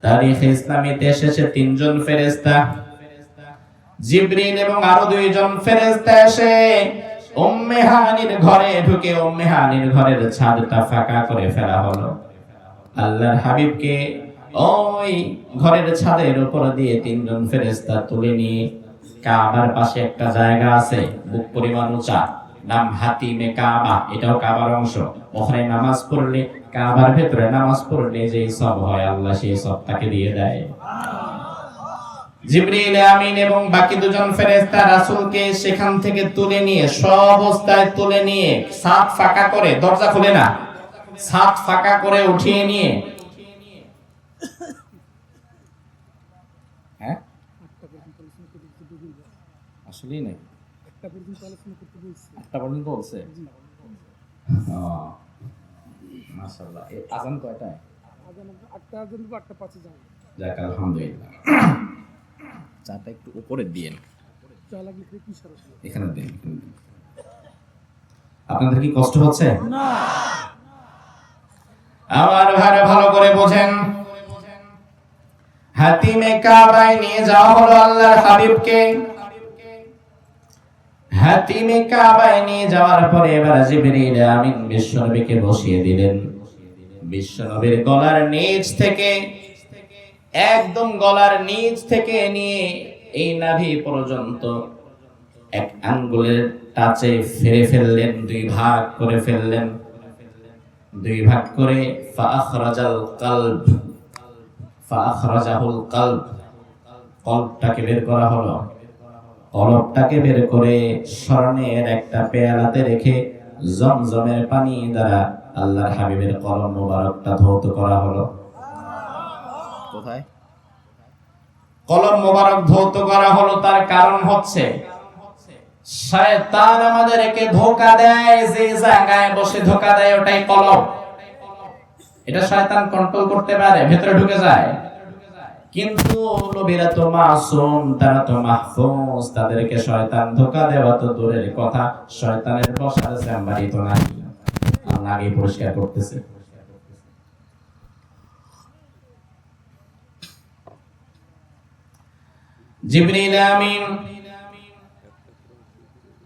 তারিখে ইসলামীতে এসেছে তিনজন ফেরেশতা, জিবরিল এবং আরো দুইজন ফেরেশতা এসে উম্মে হানির ঘরে ঢুকে উম্মে হানির ঘরের ছাদটা ফাঁকা করে ফেলা হলো। আল্লাহর হাবিবকে ওই ঘরের ছাদের উপর দিয়ে তিনজন ফেরেশতা তুলে নিয়ে কাবার পাশে একটা জায়গা আছে বুক পরিমাণ উঁচা, নাম হাতিমে কাবা, এটাও কাবার অংশ। ওখানে নামাজ পড়লে, কাবার ভেতরে নামাজ পড়লে যে সব হয় আল্লাহ সেই সব তাকে দিয়ে দেয়। জিবরিল আমিন এবং বাকি দুজন ফেরেশতা রাসূলকে সেখান থেকে তুলে নিয়ে অবস্থায় তুলে নিয়ে ছাদ ফাঁকা করে, দরজা খুলে না, ছাদ ফাঁকা করে উঠিয়ে নিয়ে আসলেই নাই 8টা পর্যন্ত বলছে। মাশাআল্লাহ। আযান কয়টায়? আযান 8টা পর্যন্ত, 8টা 5-এ যাবে। যাক আলহামদুলিল্লাহ। চাটা একটু উপরে দিয়েন, চা লাগলে কি সরাসরি এখানে দেন। আপনাদের কি কষ্ট হচ্ছে? না। আমার ভাইরা ভালো করে বোঝেন, হাতিমে কাবায় নিয়ে যাওয়া হলো আল্লাহর হাবিবকে। হাতিমে কাবায় নিয়ে যাওয়ার পরে এবার জিবরিল আমিন বিশ্বনবীকে বসিয়ে দিলেন। বিশ্বনবীর গলার নিচ থেকে, একদম গলার নিচ থেকে নিয়ে এই নাভি পর্যন্ত এক আঙ্গুলের টাচে ফেরে ফেললেন, দুই ভাগ করে ফেললেন। দুই ভাগ করে ফাখরাজাল কলব, ফাখরাজাহুল কলব, কলবটাকে বের করা হলো। কলবটাকে বের করে স্বর্ণের একটা পেয়ালাতে রেখে জমজমের পানি দ্বারা আল্লাহর হাবিবের কলব মোবারকটা ধৌত করা হলো। কোথায়? কলব মোবারক ধৌত করা হলো। তার কারণ হচ্ছে শয়তান আমাদেরকে ধোঁকা দেয়, যে জায়গায় বসে ধোঁকা দেয় ওটাই কলব। এটা শয়তান কন্ট্রোল করতে পারে, ভেতরে ঢুকে যায়। কিন্তু নবীরা তো মাসুম, তারা তো মাহফুজ, তাদেরকে শয়তান ধোঁকা দেওয়া তো দূরের কথা, শয়তানের বসার চেম্বারই তো নাই। আল্লাহ আগে পরিষ্কার করতেছে। জিবরিল আমিন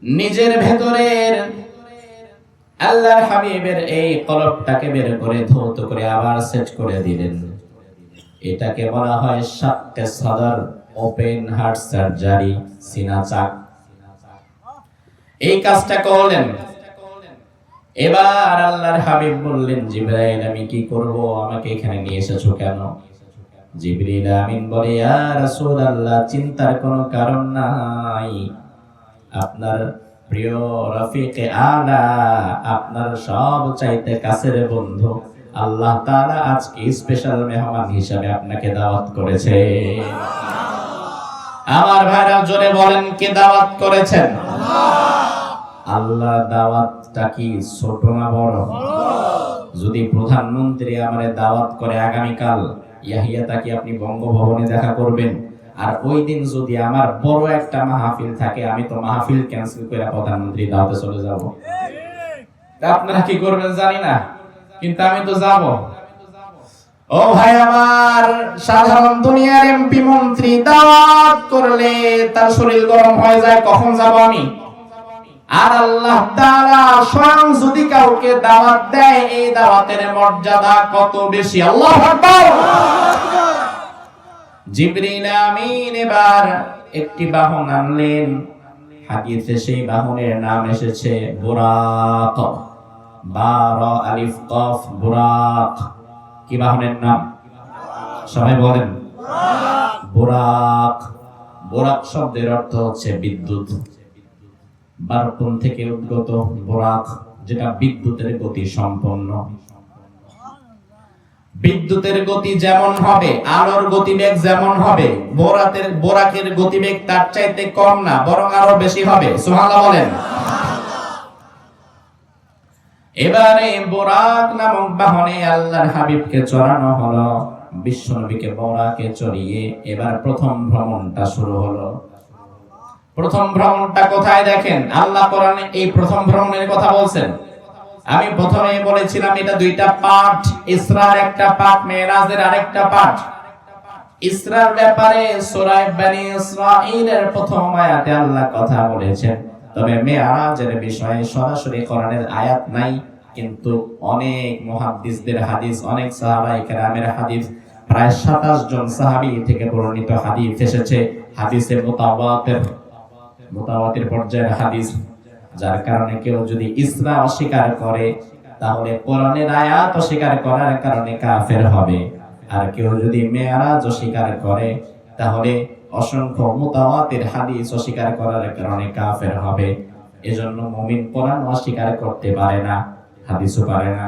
নিজের ভেতরের আল্লাহর হাবিবের এই কলবটাকে বের করে ধৌত করে আবার সেট করে দিলেন। এটাকে বলা হয় শাক্কে সদর, ওপেন হার্ট সার্জারি, সিনা চাক। এই কাজটা করলেন। এবার আল্লাহর হাবিব বললেন, জিবরাইল আমি কি করব, আমাকে এখানে নিয়ে এসেছো কেন? জিবরিল আমিন বলে, ইয়া রাসূলুল্লাহ চিন্তার কোনো কারণ নাই, আপনার প্রিয় রফিকে আলা, আপনার সব চাইতে কাছের বন্ধু আল্লাহ তাআলা আজকে স্পেশাল মেহমান হিসেবে আপনাকে দাওয়াত করেছে। আমার ভাইরা জোরে বলেন, কে দাওয়াত করেছেন? আল্লাহ। দাওয়াতটা কি ছোট না বড়? যদি প্রধানমন্ত্রী আমারে দাওয়াত করে আগামীকাল ইয়াহিয়াটা কি আপনি বঙ্গভবনে দেখা করবেন? আর ওই দিন যদি আমার বড় একটা মাহফিল থাকে, আমি তো মাহফিল ক্যান্সেল করে প্রধানমন্ত্রী দাওয়াতে চলে যাব। আপনারা কি করবেন জানি না, কিন্তু আমি তো যাব। ও ভাই আমার, সাধারণ দুনিয়ার এমপি মন্ত্রী দাওয়াত করলে তার শরীর গরম হয়ে যায়, কখন যাব আমি? আর আল্লাহ তাআলা স্বয়ং যদি কাউকে দাওয়াত দেয়, এই দাওয়াতের মর্যাদা কত বেশি! আল্লাহু আকবার। জিবরিল আমিন এবার একটি বাহন আনলেন। হাদিসে সেই বাহনের নাম এসেছে বুরাক, বারা আলিফ কফ বুরাক। কি বাহনের নাম? সবাই বলেন বুরাক। বুরাক শব্দের অর্থ হচ্ছে বিদ্যুৎ। বারকুন থেকে উদ্গত বুরাক, যেটা বিদ্যুতের গতি সম্পন্ন। বিদ্যুতের গতি যেমন হবে, আলোর গতিবেগ যেমন হবে, বোরাকের গতিবেগ তার চাইতে কম না, বরং আরো বেশি হবে। সুবহানাল্লাহ বলেন। এবারে বোরাক নামক বাহনে আল্লাহর হাবিবকে চড়ানো হলো। বিশ্বনবীকে বোরাকে চড়িয়ে এবার প্রথম ভ্রমণটা শুরু হলো। প্রথম ভ্রমণটা কোথায় দেখেন? আল্লাহ কোরআনে এই প্রথম ভ্রমণের কথা বলছেন। আমি প্রথমে বলেছিলাম এটা দুইটা পার্ট, ইসরার একটা পার্ট, মেরাজের আরেকটা পার্ট। ইসরার ব্যাপারে সূরা বনী ইসরাঈলের প্রথম আয়াতে আল্লাহ কথা বলেছেন, তবে মেরাজের বিষয়ে সরাসরি কোরআনের আয়াত নাই, কিন্তু অনেক মুহাদ্দিসদের হাদিস, অনেক সাহাবায়ে কেরামের হাদিস, প্রায় 27 জন সাহাবী থেকে বর্ণিত হাদিস এসেছে। হাদিসে মুতাওয়াতির পর্যায়ের হাদিস, যার কারণে কেউ যদি ইসরা অস্বীকার করে তাহলে কোরআনের আয়াত অস্বীকার করার কারণে কাফের হবে, আর কেউ যদি মেরাজ অস্বীকার করে তাহলে অসংখ্য মুতাওয়াতির হাদিস অস্বীকার করার কারণে কাফের হবে। এজন্য মুমিন কোরআন অস্বীকার করতে পারে না, হাদিসও পারে না।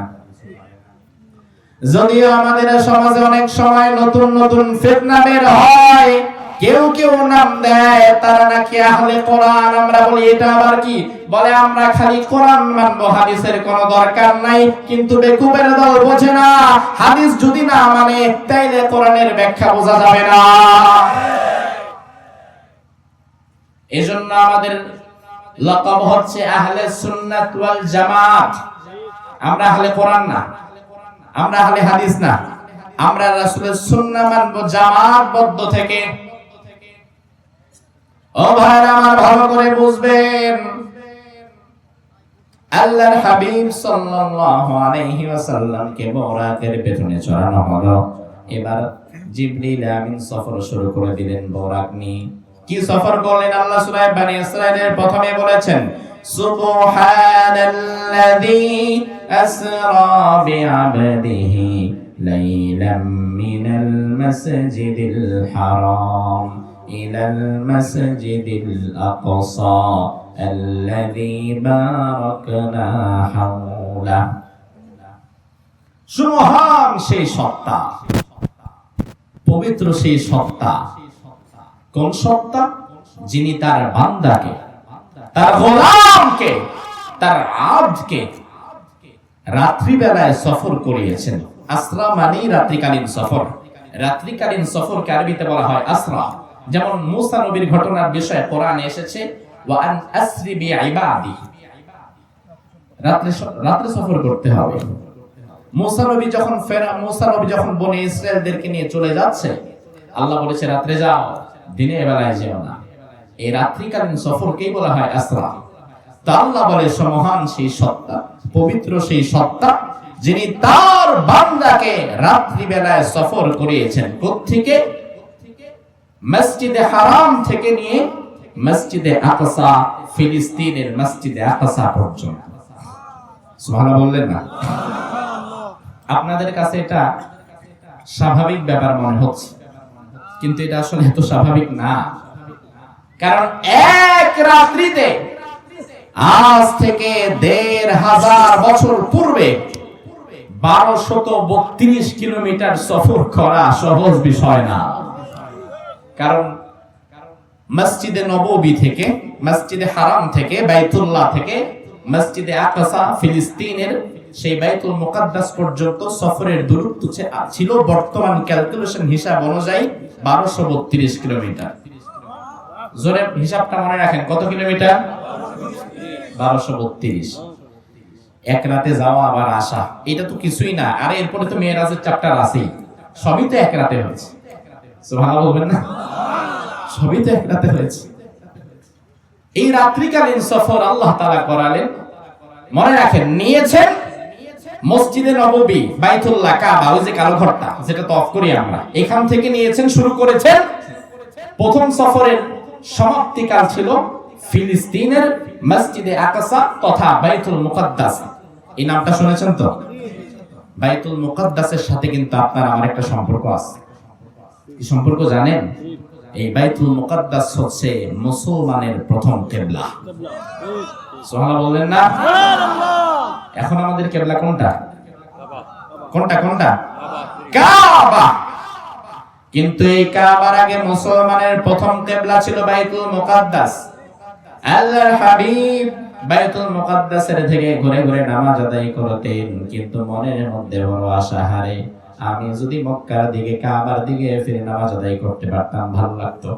যদিও আমাদের সমাজে অনেক সময় নতুন নতুন ফিতনা বের হয়, কেউ কেউ নাম দেয় তারা নাকি আহলে কোরআন, আমরা বলি এটা আবার কি, বলে আমরা খালি কোরআন মানবো, হাদিসের কোনো দরকার নাই। কিন্তু বেকুবের দল বোঝে না, হাদিস যদি না মানে তাইলে কোরআনের ব্যাখ্যা বোঝা যাবে না। এজন্য আমাদের লকব হচ্ছে আহলে সুন্নাত ওয়াল জামাত। আমরা আহলে কোরআন না, আমরা আহলে হাদিস না, আমরা রাসূলের সুন্নাহ মানবো জামাতবদ্ধ থেকে। ও ভাইরা আমার, ভালো করে বুঝবেন, আল্লাহর হাবিব সাল্লাল্লাহু আলাইহি ওয়াসাল্লামকে বুরাকের পেছনে চড়ানো হলো। এবার জিবরিল আমিন সফর শুরু করে দিলেন বুরাক নিয়ে। কি সফর করলেন? আল্লাহ সূরা বনী ইসরাঈলের প্রথমে বলেছেন, সুবহানাল্লাযী আসরা বিআবদিহি লাইলাম মিনাল মাসজিদিল হারাম ইলাল মাসজিদিল আকসা আল্লাযী বারাকনা হাওলা। সুবহান সেই সত্তা, পবিত্র সেই সত্তা। কোন সত্তা? যিনি তার বান্দাকে, তার গোলামকে, তার আবদকে রাত্রিবেলায় সফর করিয়েছেন। আসরা মানে রাত্রিকালীন সফর। রাত্রিকালীন সফরকে আরবিতে বলা হয় আসরা। যেমন মুসা নবীর ঘটনার বিষয়ে কোরআনে এসেছে, ওয়া আন আসরি বিইবাদি, রাত্রে সফর করতে হবে। মুসা নবী যখন বনী ইসরাঈলদেরকে নিয়ে চলে যাচ্ছে, আল্লাহ বলেছে রাত্রে যাও, দিনের বেলায় যেও না। এই রাত্রিকালীন সফরকেই বলা হয় আসরা। তা আল্লাহ বলে, মহান সেই সত্তা, পবিত্র সেই সত্তা, যিনি তার বান্দাকে রাত্রি বেলায় সফর করিয়েছেন। কোত্থেকে? মসজিদে হারাম থেকে নিয়ে মসজিদে আকসা, ফিলিস্তিনের মসজিদে আকসা পর্যন্ত। সুবহানাল্লাহ বললেন না? আপনাদের কাছে এটা স্বাভাবিক ব্যাপার মনে হচ্ছে, কিন্তু এটা আসলে এত স্বাভাবিক না। কারণ এক রাত্রিতে আজ থেকে ১৫০০ বছর পূর্বে ১২৩২ কিলোমিটার সফর করা সহজ বিষয় না। কারণ মসজিদে নববী থেকে, মসজিদে হারাম থেকে, বাইতুল্লাহ থেকে মসজিদে আকসা ফিলিস্তিনের সেই বাইতুল মুকাদ্দাস পর্যন্ত সফরের দূরত্ব ছিল বর্তমান ক্যালকুলেশন হিসাব অনুযায়ী ১২৩২ কিলোমিটার। জোরে হিসাবটা মনে রাখেন, কত কিলোমিটার? ১২৩২। এক রাতে যাওয়া আবার আসা, এটা তো কিছুই না। আর এরপরে তো মেরাজের চ্যাপ্টার আছেই, সবই তো এক রাতে হয়েছে। সুবহানাল্লাহ বলবেন না? সবই তো এক রাতে হয়েছে। এই রাত্রিকালীন সফর আল্লাহ তাআলা করালেন। মনে রাখেন, নিয়েছেন মসজিদে নববী, বাইতুল্লাহ, কাবা, ওই যে কালো ঘরটা যেটা তো অফ করি আমরা, এখান থেকে নিয়েছেন, শুরু করেছেন। প্রথম সফরের সমাপ্তিকাল ছিল ফিলিস্তিনের মসজিদে আকসা তথা বাইতুল মুকাদ্দাস। এই নামটা শুনেছেন তো? বাইতুল মুকাদ্দাসের সাথে কিন্তু আপনার আমার একটা সম্পর্ক আছে। কি সম্পর্ক জানেন? এই বাইতুল মুকাদ্দাস হচ্ছে মুসলমানের প্রথম কিবলা। সুবহানাল্লাহ বললেন না? এখন আমাদের কিবলা কোনটা? কোনটা? কাবা। কিন্তু এই কাবার আগে মুসলমানের প্রথম কিবলা ছিল বাইতুল মুকাদ্দাস। আল্লাহর হাবিব বাইতুল মুকাদ্দাসের থেকে ঘুরে ঘুরে নামাজ আদায় করতেন, কিন্তু মনের মধ্যে বড় আশা, হারে আমি যদি মক্কার দিকে, কাবার দিকে ফিরে নামাজ আদায় করতে পারতাম, ভালো লাগতো।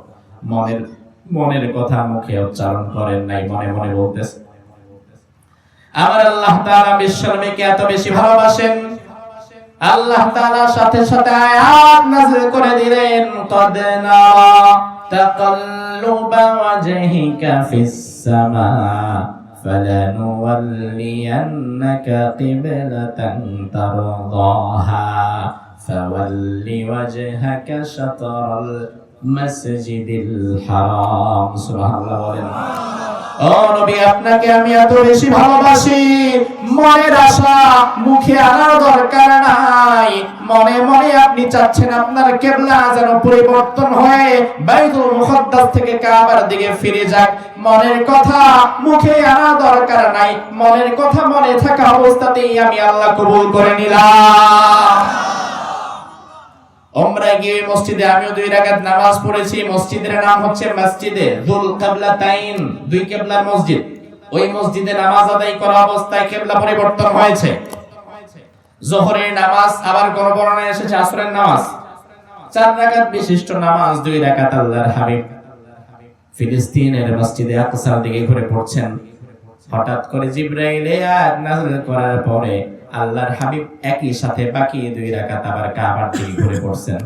মনের কথা মুখে উচ্চারণ করেন নাই, মনে মনে বলতেছে। আমার আল্লাহ তাআলা বিশ্বনবীকে এত বেশি ভালোবাসেন, আল্লাহ তাআলা সাথে সাথে আয়াত নাযিল করে দিলেন, قد نرى تقلب وجهك في السماء فلنولينك قبلة ترضاها فول وجهك شطر المسجد الحرام سبحان الله বলেন। ও নবী, আপনাকে আমি এত বেশি ভালোবাসি, মনের আশা মুখে আনার দরকার নাই। মনে মনে আপনি চাচ্ছেন আপনার কিবলা যেন পরিবর্তন হয়ে বাইতুল মুকদ্দাস থেকে কাবার দিকে ফিরে যাক। মনের কথা মুখে আনার দরকার নাই, মনের কথা মনে থাকা অবস্থাতেই আমি আল্লাহ কবুল করে নিলাম। ওমরা গিয়ে মসজিদে আমিও 2 রাকাত নামাজ পড়েছি। মসজিদের নাম হচ্ছে মসজিদে যুল কিবলাতাইন, 2 কিবলার মসজিদ। ওই মসজিদে নামাজ আদায় করা অবস্থায় কিবলা পরিবর্তন হয়েছে। যোহরের নামাজ, আবার কোন বর্ণনায় এসেছে আসরের নামাজ। 4 রাকাত বিশিষ্ট নামাজ, 2 রাকাত আল্লাহর হাবিব ফিলিস্তিনের মসজিদে আকসার দিকে ঘুরে পড়ছেন। হঠাৎ করে জিবরাইল আয়াত নাযিল করার পরে আল্লাহর হাবিব একই সাথে বাকি 2 রাকাত আবার কাবার দিকে ঘুরে পড়ছেন,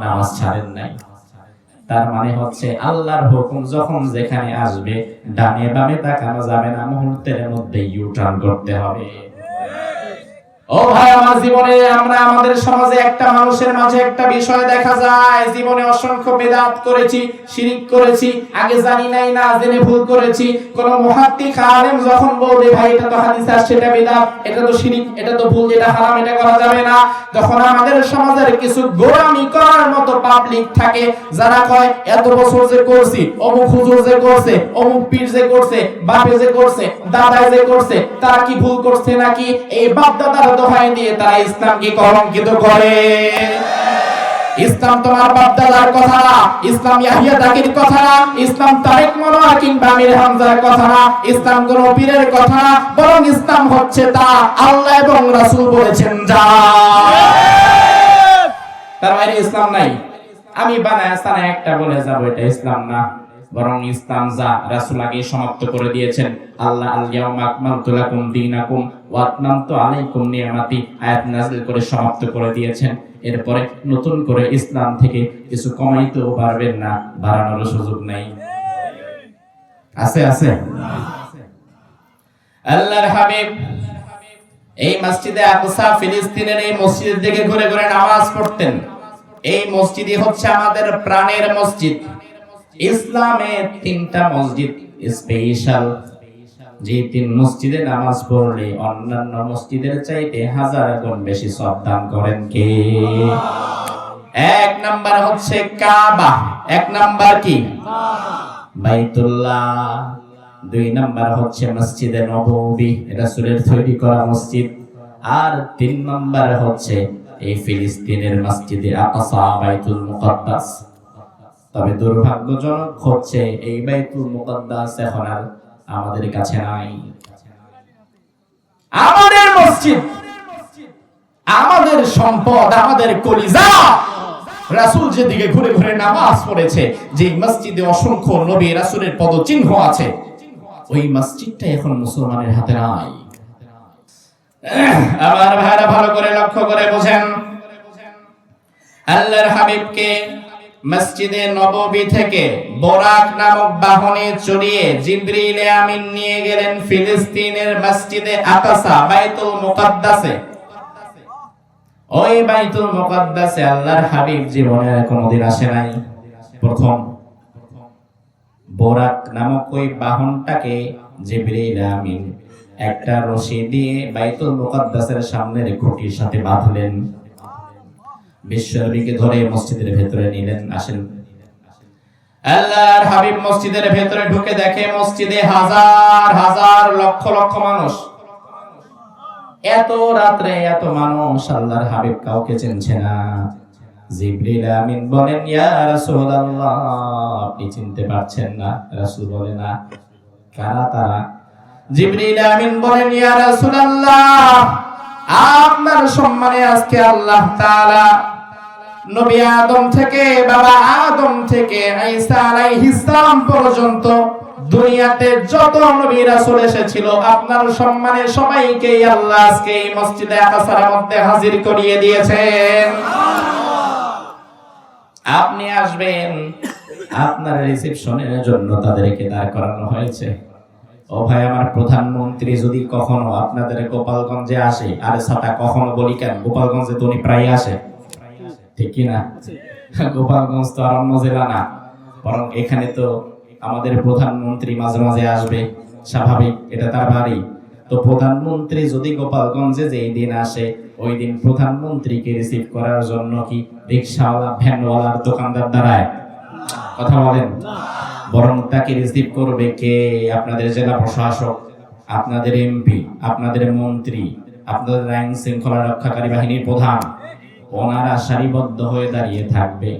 নামাজ ছাড়েন নাই। তার মানে হচ্ছে আল্লাহর হুকুম যখন যেখানে আসবে ডানে বামে তাকানো যাবে না, মুহূর্তের মধ্যে ইউ টার্ন করতে হবে। ও ভাই আমার, জীবনে আমরা আমাদের সমাজে একটা মানুষের মাঝে একটা বিষয় দেখা যায়, জীবনে অসংখ্য বিদআত করেছি, শিরক করেছি, আগে জানি নাই, না জেনে ভুল করেছি। কোন মুহাদ্দিস আলেম যখন বলবে ভাই এটা তো হাদিসে আসছে, এটা বিদআত, এটা তো শিরক, এটা তো ভুল, এটা হারাম, এটা করা যাবে না, তখন আমাদের সমাজের কিছু গোলামি করার মতো পাবলিক থাকে যারা কয় এত বছর যে করছি, অমুক হুজুর যে করছে, অমুক পীর যে করছে, বাপে যে করছে, দাদা যে করছে, তারা কি ভুল করছে নাকি? এই বাপ দাদার দোহাই দিয়ে তারা ইসলামকে কলঙ্কিত করে। ইসলাম তোমার বাপ দাদার কথা না, ইসলাম ইয়াহিয়া তাকির কথা না, ইসলাম তারেক মনোয়ার কিংবা আমির হামজার কথা না, ইসলাম কোন পীরের কথা না, বরং ইসলাম হচ্ছে তা আল্লাহ এবং রাসূল বলেছেন যা। তার বাইরে ইসলাম নাই। আমি বানায় সানায় একটা বলে যাব এটা ইসলাম না, বরং ইসলাম যা রাসূল আগে সমাপ্ত করে দিয়েছেন। আল্লাহ আল ইয়াউমা আকমালতু লাকুম দীনাকুম ওয়া আতমামতু আলাইকুম নিয়ামাতি আয়াত নাযিল করে সমাপ্ত করে দিয়েছেন। এরপরে নতুন করে ইসলাম থেকে কিছু কমাইতেও পারবেন না, বাড়ানোর সুযোগ নাই। আছে আছে আল্লাহর হাবিব এই মসজিদে আকসা ফিলিস্তিনের এই মসজিদের দিকে ঘুরে ঘুরে নামাজ পড়তেন। এই মসজিদই হচ্ছে আমাদের প্রাণের মসজিদ। ইসলামের 3টা মসজিদ স্পেশাল, যে 3 মসজিদে নামাজ পড়লে অন্যান্য মসজিদের চাইতে 1000 গুণ বেশি সওয়াব দান করেন কে? 1 নাম্বার হচ্ছে কাবা, 1 নাম্বার কি? বাইতুল্লাহ। 2 নাম্বার হচ্ছে মসজিদে নববী, রাসূলের তৈরি করা মসজিদ। আর 3 নাম্বার হচ্ছে এই ফিলিস্তিনের মসজিদে আকসা, বাইতুল মুকদ্দাস। তবে দুর্ভাগ্যজনক হচ্ছে এই বাইতুল মুকদ্দাস এখন আর আমাদের কাছে নাই। আমাদের মসজিদ, আমাদের সম্পদ, আমাদের কলিজা, রাসূল যেদিকে ঘুরে ঘুরে নামাজ পড়েছে, যে মসজিদে অসংখ্য নবী রাসূলের পদচিহ্ন আছে, ওই মসজিদটা এখন মুসলমানের হাতে নাই। আমার ভাইরা ভালো করে লক্ষ্য করে বোঝেন, আল্লাহর হাবিবকে মসজিদে নববী থেকে বোরাক নামক বাহনে চড়িয়ে জিবরিল আমিন নিয়ে গেলেন ফিলিস্তিনের মসজিদে আকসা, বাইতুল মুকদ্দাসে। ওই বাইতুল মুকদ্দাসে আল্লাহর হাবিব জীবনে কোনোদিন আসে নাই। প্রথম বোরাক নামক ওই বাহনটাকে জিবরিল আমিন একটা রশি দিয়ে বাইতুল মুকদ্দাসের সামনের খুঁটির সাথে বাঁধলেন, বিশ্বনবীকে ধরে মসজিদের ভেতরে নিলেন। আসেন, আল্লাহর হাবিব মসজিদের ভেতরে ঢুকে দেখে মসজিদে হাজার হাজার লক্ষ লক্ষ মানুষ। এত রাত্রে এত মানুষ, আল্লাহর হাবিব কাউকে চিনছে না। জিবরিল আমিন বলেন, ইয়া রাসূলুল্লাহ, আপনি চিনতে পারছেন না? রাসূল বলে, না। কারা তারা? জিবরিল আমিন বলেন, ইয়া রাসূলুল্লাহ, আপনার সম্মানে আজকে আল্লাহ তাআলা নবী আদম থেকে, বাবা আদম থেকে ঈসা আলাইহিস সালাম পর্যন্ত দুনিয়াতে যত নবী রাসূল এসেছিল আপনার সম্মানে সবাইকে আল্লাহ আজকে এই মসজিদে আকসার মধ্যে হাজির করিয়ে দিয়েছেন। আপনি আসবেন, আপনার রিসেপশনের জন্য তাদেরকে দাঁড় করানো হয়েছে। ও ভাই, আমার প্রধানমন্ত্রী যদি কখনো আপনাদের গোপালগঞ্জে আসে, আরে ছাতা কখনো বলি কেন, গোপালগঞ্জে তো উনি প্রায় আসে, ঠিক কি না? গোপালগঞ্জ তো আর অন্য জেলা না, বরং এখানে তো আমাদের প্রধানমন্ত্রী মাঝে মাঝে আসবে, স্বাভাবিক, এটা তার বাড়ি। তো প্রধানমন্ত্রী যদি গোপালগঞ্জে যেই দিন আসে, ওই দিন প্রধানমন্ত্রীকে রিসিভ করার জন্য কি রিকশাওয়ালা, ভ্যানওয়ালার দোকানদার দাঁড়ায়? কথা বলেন। বরং তাকে রিসিভ করবে কে? আপনাদের জেলা প্রশাসক, আপনাদের এমপি, আপনাদের মন্ত্রী, আপনাদের আইন শৃঙ্খলা রক্ষাকারী বাহিনীর প্রধান, ওনারা সারিবদ্ধ হয়ে দাঁড়িয়ে থাকবে।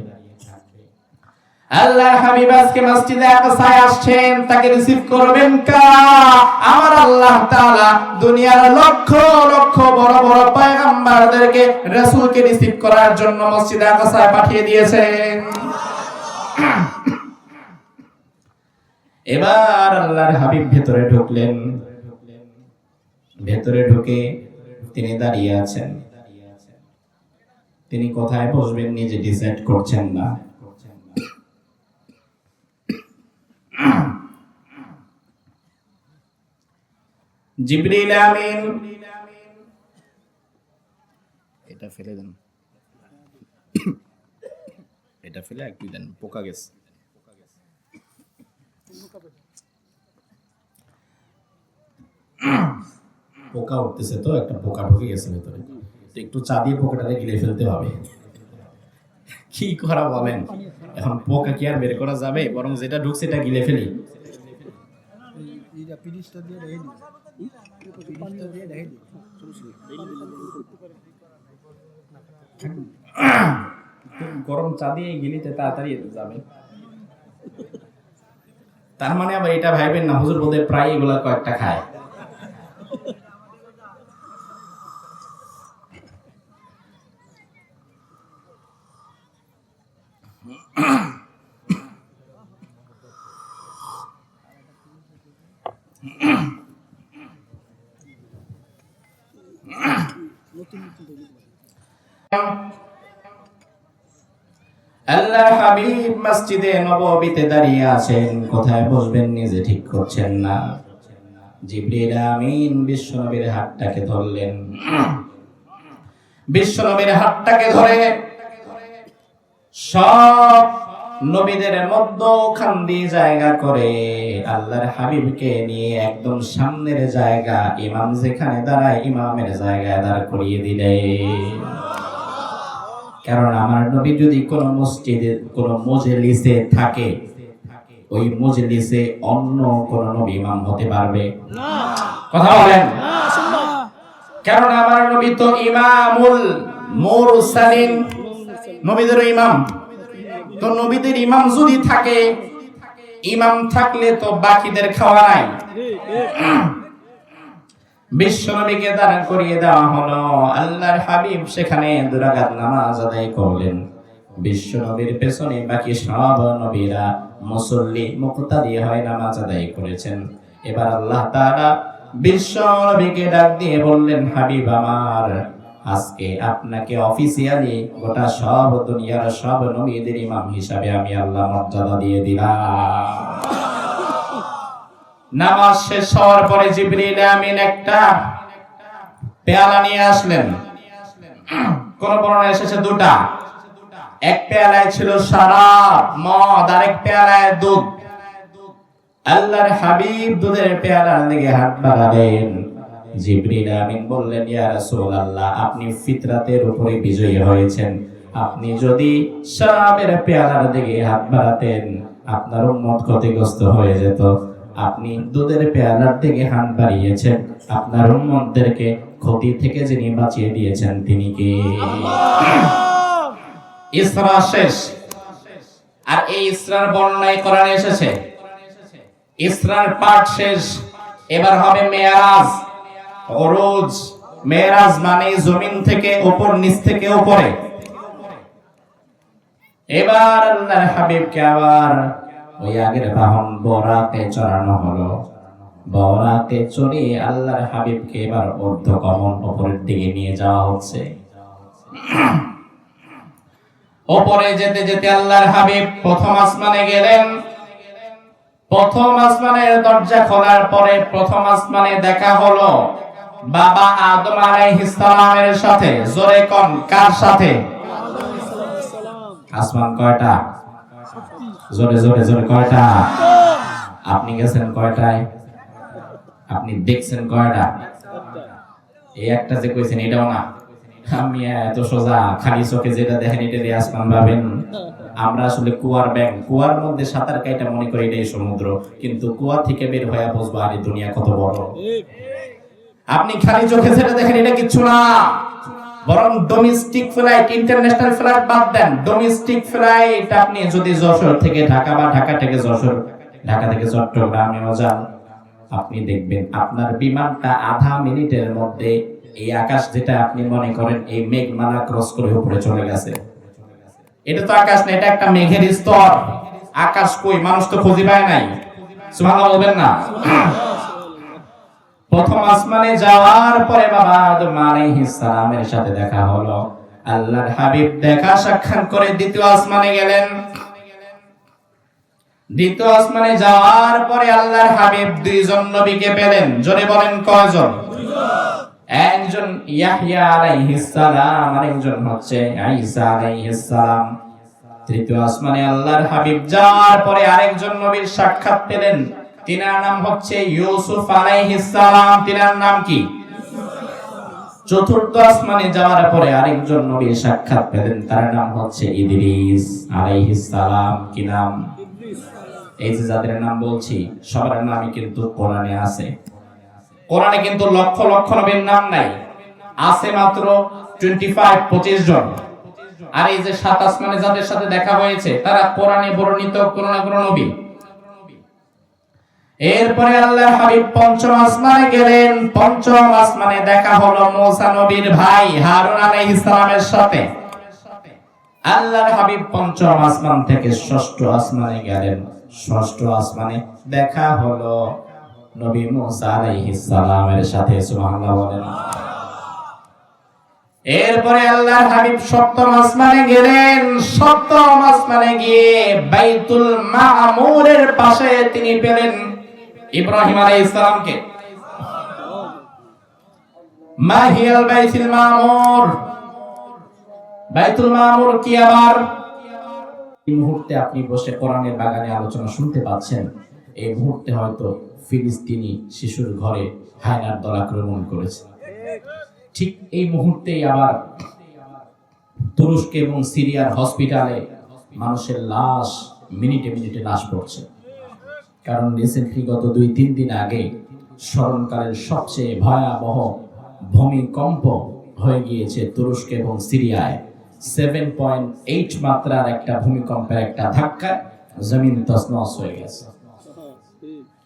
আল্লাহর হাবিব আজকে মসজিদে আকসায় আসছেন, তাকে রিসিভ করবেন কারা? আমার আল্লাহ তাআলা দুনিয়ার লক্ষ লক্ষ বড় বড় পয়গম্বরদেরকে, রাসূলকে রিসিভ করার জন্য মসজিদে আকসায় পাঠিয়ে দিয়েছেন। এবার আল্লাহর হাবিব ভেতরে ঢুকলেন। ভেতরে ঢুকে তিনি দাঁড়িয়ে আছেন। তিনি কোথায় বসবেন নিজে ডিসাইড করছেন না। জিবরিল আমিন, এটা ফেলে দেন, এটা ফেলে একটু দেন, পোকা গেছে। পোকা উঠতেছে, তো একটা পোকা ঢুকে গেছে ভেতরে, একটু চা দিয়ে পোকাটাকে গিলে ফেলতে হবে। কি করা বলেন? এখন পোকা কি আর বের করা যাবে? বরং যেটা ঢুকছে এটা গিলে ফেলি। গরম চা দিয়ে গিলিতে তাড়াতাড়ি যাবে। তার মানে আবার এটা ভাইবেন না হুজুর বোধহয় প্রায় এগুলা কয়েকটা খায়। আল্লাহর হাবিব মসজিদে নববীতে দাঁড়িয়ে আছেন, কোথায় বসবেন নিজে ঠিক করছেন না। জিবরিল আমিন বিশ্বনবীর হাতটাকে ধরলেন। বিশ্বনবীর হাতটাকে ধরে সব নবীদের মধ্যখান দিয়ে জায়গা করে আল্লাহর হাবিবকে নিয়ে একদম সামনের জায়গা, ইমাম যেখানে দাঁড়ায় ইমামের জায়গায় দাঁড় করিয়ে দিলেন। কারণ আমার নবী যদি কোন মসজিদে, কোন মজলিসে থাকে, ওই মজলিসে অন্য কোন নবী ইমাম হতে পারবে না। কথা বলেন। কারণ আমার নবী তো ইমামুল মুরসালিন, নবীদের ইমাম। তো নবীদের ইমাম যদি থাকে, ইমাম থাকলে তো বাকিদের খাওয়া নাই। বিশ্বনবীকে দাঁড় করিয়ে দেওয়া হলো। আল্লাহর হাবিব সেখানে দুরাকাত নামাজ আদায় করলেন। বিশ্বনবীর পেছনে বাকি সব নবীরা মুসল্লি মুক্তাদি হয়ে নামাজ আদায় করেছেন। এবার আল্লাহ তাআলা বিশ্বনবীকে ডাক দিয়ে বললেন, হাবিব আমার, আজকে আপনাকে অফিসিয়ালি গোটা সব দুনিয়ার সব নবীদের ইমাম হিসাবে আমি আল্লাহ মর্যাদা দিয়ে দিলাম। নামাজ শেষ হওয়ার পরে জিবরিল আমিন একটা পেয়ালা নিয়ে আসলেন। কোন বর্ণনায় এসেছে দুটা। এক পেয়ালায় ছিল শরাব, মদ, আর এক পেয়ালায় দুধ। আল্লাহর হাবিব দুধের পেয়ালার দিকে হাত বাড়ালেন। জিবরিল আমিন বললেন, ইয়া রাসূলুল্লাহ, আপনি ফিতরাতের উপরে বিজয়ী হয়েছেন। আপনি যদি শরাবের পেয়ালার দিকে হাত বাড়াতেন আপনার উম্মত ক্ষতিগ্রস্ত হয়ে যেত। আপনি দুধের পেয়ালার দিকে হাত বাড়িয়েছেন, আপনার উম্মতদেরকে ক্ষতি থেকে যিনি বাঁচিয়ে দিয়েছেন তিনি কে? ইসরা শেষ, আর এই ইসরার বর্ণনায় কোরআনে এসেছে। ইসরার পাঠ শেষ, এবার হবে মেরাজ, ওরুজ। মেরাজ মানে জমিন থেকে উপর, নিচ থেকে উপরে। এবার আল্লাহর হাবিবকে আবার ওই আগের বাহন বরাকে চড়ানো হলো। বরাকে চড়ে আল্লাহর হাবিবকে এবার ঊর্ধ্বগমন উপরের দিকে নিয়ে যাওয়া হচ্ছে। উপরে যেতে যেতে আল্লাহর হাবিব প্রথম আসমানে গেলেন। প্রথম আসমানের দরজা খোলার পরে প্রথম আসমানে দেখা হলো বাবা আদম আলাইহিস সালামের সাথে। জোরে কোন কার সাথে? আসমান কয়টা? জোরে জোরে জোরে কয়টা? আপনি গেছেন কয়টায়? আপনি দেখছেন কয়টা? এই একটা যে কইছেন এটাও না। আমি এত সোজা খালি চোখে যেটা দেখেন এটাই আসমান ভাবেন। আমরা আসলে কুয়ার ব্যাং, কুয়ার মধ্যে সাঁতার কাইটা মনে করি এটাই সমুদ্র, কিন্তু কুয়া থেকে বের হয়ে বুঝবো আরে দুনিয়া কত বড়। আপনি খালি চোখে যেটা দেখেন এটা কিচ্ছু না, বরং ডোমেস্টিক ফ্লাইট, ইন্টারন্যাশনাল ফ্লাইট বাদ দেন, ডোমেস্টিক ফ্লাইট আপনি যদি যশোর থেকে ঢাকা বা ঢাকা থেকে যশোর, ঢাকা থেকে চট্টগ্রামেও যান, আপনি দেখবেন আপনার বিমানটা আধা মিনিটের মধ্যে এই আকাশ যেটা আপনি মনে করেন এই মেঘমালা ক্রস করে উপরে চলে গেছে। এটা তো আকাশ না, এটা একটা মেঘের স্তর। আকাশ কই? মানুষ তো খুঁজে পায় নাই। সুবহানাল্লাহ বলবেন না? প্রথম আসমানে যাওয়ার পরে বাবা আদম আলাইহিস সালামের সাথে দেখা হলো। আল্লাহর হাবিব দেখা সাক্ষাৎ করে দ্বিতীয় আসমানে গেলেন। দ্বিতীয় আসমানে যাওয়ার পরে আল্লাহর হাবিব দুইজন নবীকে পেলেন। জোরে বলেন কয়জন? একজন ইয়াহইয়া আলাইহিস সালাম, আরেকজন হচ্ছে ঈসা আলাইহিস সালাম। তৃতীয় আসমানে আল্লাহর হাবিব যাওয়ার পরে আরেকজন নবীর সাক্ষাৎ পেলেন। তিনার নাম হচ্ছে ইউসুফ আলাইহিস সালাম। তিনার নাম কি? চতুর্থ আসমানে যাওয়ার পরে আরেকজন নবীর সাক্ষাৎ পেলেন, তার নাম হচ্ছে ইদ্রিস আলাইহিস সালাম। কি নাম? এই যে যাদের নাম বলছি সবার নামই কিন্তু কোরআনে আছে। কোরআনে কিন্তু লক্ষ লক্ষ নবীর নাম নাই, আছে মাত্র 25 জন। আর এই যে সাত আসমানে যাদের সাথে দেখা হয়েছে তারা কোরআনে বর্ণিত কোন না কোন নবী। এরপরে আল্লাহর হাবিব পঞ্চম আসমানে গেলেন। পঞ্চম আসমানে দেখা হলো মুসা নবীর ভাই হারুন আলাইহিস সালামের সাথে। আল্লাহর হাবিব পঞ্চম আসমান থেকে ষষ্ঠ আসমানে গেলেন। ষষ্ঠ আসমানে দেখা হলো নবী মুসা আলাইহিস সালামের সাথে। সুবহানাল্লাহ বলেন। এরপরে আল্লাহর হাবিব সপ্তম আসমানে গেলেন। সপ্তম আসমানে গিয়ে বাইতুল মামুরের পাশে তিনি পেলেন ইব্রাহিম আলাইহিস সালামকে। মাহিয়াল বাইতুল মামুর, বাইতুল মামুর কি? আবার এই মুহূর্তে আপনি বসে কোরআনের বাগানে আলোচনা শুনতে পাচ্ছেন। এই মুহূর্তে হয়তো ফিলিস্তিনি শিশুর ঘরে হায়নার দল আক্রমণ করেছে। ঠিক এই মুহূর্তেই আবার তুরস্ক এবং সিরিয়ার হসপিটালে মানুষের লাশ মিনিটে মিনিটে লাশ পড়ছে। কারণ রিসেন্টলি গত 2-3 দিন আগে স্মরণকালের সবচেয়ে ভয়াবহ ভূমিকম্প হয়ে গিয়েছে তুরস্ক এবং সিরিয়ায়। 7.8 মাত্রার একটা ভূমিকম্পের একটা ধাক্কা জমিন তছনছ হয়ে গেছে।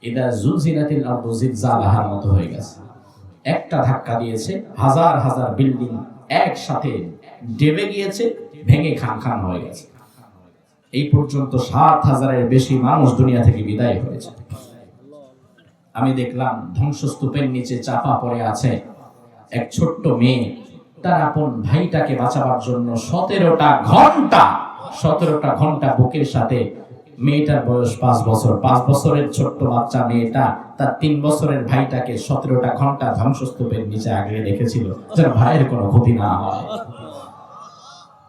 ইদা জুলজিলাতিল আরদু জিলজালাহার মতো হয়ে গেছে। একটা ধাক্কা দিয়েছে, হাজার হাজার বিল্ডিং একসাথে ডেবে গিয়েছে, ভেঙে খান খান হয়ে গেছে। এই পর্যন্ত 7,000-এর বেশি মানুষ দুনিয়া থেকে বিদায় হয়েছে। আমি দেখলাম ধ্বংসস্তূপের নিচে চাপা পড়ে আছে এক ছোট্ট মেয়ে। তার আপন ভাইটাকে বাঁচাবার জন্য 17টা ঘন্টা বুকের সাথে। মেয়েটার বয়স 5 বছর। 5 বছরের ছোট্ট বাচ্চা মেয়েটা তার 3 বছরের ভাইটাকে 17টা ঘন্টা ধ্বংসস্তূপের নিচে আগলে রেখেছিল যেন ভাইয়ের কোনো ক্ষতি না হয়।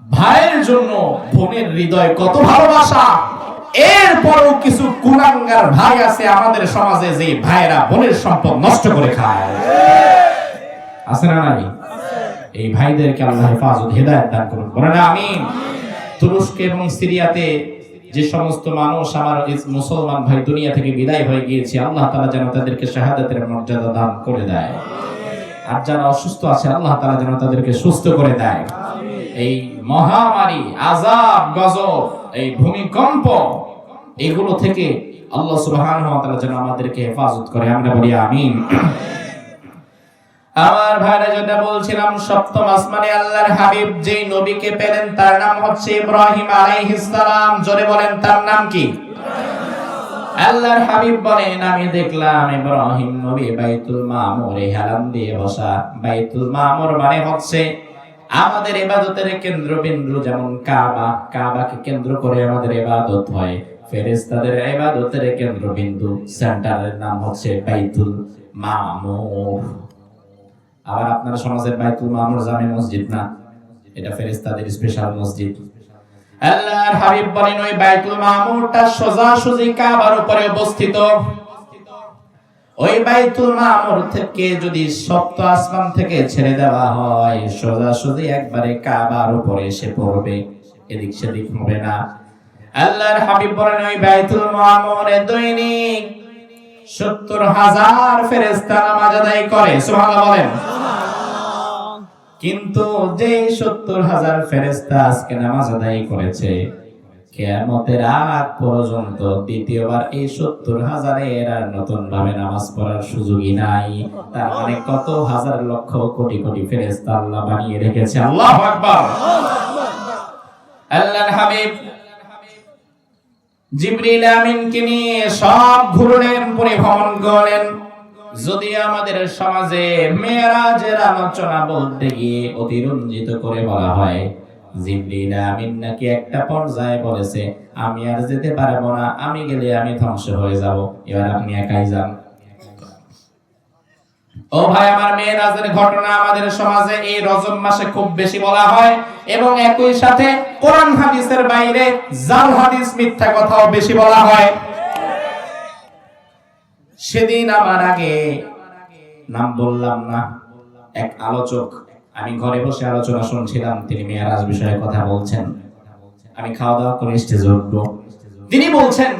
ভাইয়ের জন্য বোনের হৃদয় কত ভালোবাসা। এরপরও কিছু কুলাঙ্গার ভাই আছে আমাদের সমাজে, যে ভাইয়েরা বোনের সম্পদ নষ্ট করে খায়। আছে না নাই? এই ভাইদেরকে আল্লাহ হেফাজত হেদায়েত দান করুন, বলেন আমিন। তুরস্ক এবং সিরিয়াতে যে সমস্ত মানুষ আমার মুসলমান ভাই দুনিয়া থেকে বিদায় হয়ে গিয়েছে, আল্লাহ তাআলা যেন তাদেরকে শাহাদাতের মর্যাদা দান করে দেয়। আর যারা অসুস্থ আছে আল্লাহ তাআলা যেন তাদেরকে সুস্থ করে দেয়। এই মহামারী, আযাব, গজব, এই ভূমিকম্প, এগুলো থেকে আল্লাহ সুবহানাহু ওয়া তাআলা যেন আমাদেরকে হেফাজত করে। আমরা বলি আমিন। আমার ভাইরা যেটা বলছিলাম, সপ্তম আসমানে আল্লাহর হাবিব যেই নবীকে পেলেন তার নাম হচ্ছে ইব্রাহিম আলাইহিস সালাম। জোরে বলেন তার নাম কি? আল্লাহর হাবিব বলেন আমি দেখলাম ইব্রাহিম নবী বাইতুল মামুরে হেলান দিয়ে বসা। বাইতুল মামুর মানে হচ্ছে আমাদের ইবাদতের কেন্দ্রবিন্দু, যেমন কাবা, কাবাকে কেন্দ্র করে আমাদের ইবাদত হয়। ফেরেশতাদের ইবাদতের কেন্দ্রবিন্দু সেন্টারের নাম হচ্ছে বাইতুল মামুর। আবার আপনার সমাজের বাইতুল মামুর জামে মসজিদ না, এটা ফেরেশতাদের স্পেশাল মসজিদ। আল্লাহর হাবিব বলেন ওই বাইতুল মামুরটা সোজাসুজি কাবার উপরে অবস্থিত। ওই বাইতুল মামুর থেকে যদি সপ্ত আসমান থেকে ছেড়ে দেওয়া হয়, সোজাসুজি একবারে কাবার উপরে এসে পড়বে, এদিক সেদিক হবে না। আল্লাহর হাবিব বলেন ওই বাইতুল মামুরে দৈনিক 70,000 ফেরেশতা নামাজ আদায় করে। সুবহানাল্লাহ বলেন। কিন্তু যে 70,000 ফেরেশতা আজকে নামাজ আদায় করেছে, কিয়ামতের আগ পর্যন্ত দ্বিতীয়বার এই 70,000-এর আর নতুন ভাবে নামাজ পড়ার সুযোগই নাই। তার মানে কত হাজার লক্ষ কোটি কোটি ফেরেশতা আল্লাহ বানিয়ে রেখেছে। আল্লাহু আকবার। আল্লাহর হাবিব জিবরিল আমিনকে নিয়ে সব ঘুরলেন, পরিভ্রমণ করলেন। যদি আমাদের সমাজে মেরাজের আলোচনা বলতে গিয়ে অতিরঞ্জিত করে বলা হয়, জিবরিল আমিন নাকি একটা পর্যায়ে বলেছে আমি আর যেতে পারবো না, আমি গেলে আমি ধ্বংস হয়ে যাব, এবার আপনি একাই যান। ও ভাই আমার, মেরাজের ঘটনা আমাদের সমাজে এই রজব মাসে খুব বেশি বলা হয়, এবং একই সাথে কোরআন হাদিসের বাইরে জাল হাদিস, মিথ্যা কথাও বেশি বলা হয়। সেদিন আমার আগে নাম বললাম না, এক আলোচক, আমি ঘরে বসে আলোচনা শুনছিলাম, তিনি মেরাজ বিষয়ে কথা বলছেন। আমি খাওয়া দাওয়া করে স্টেজে উঠবো, তিনি বলছেন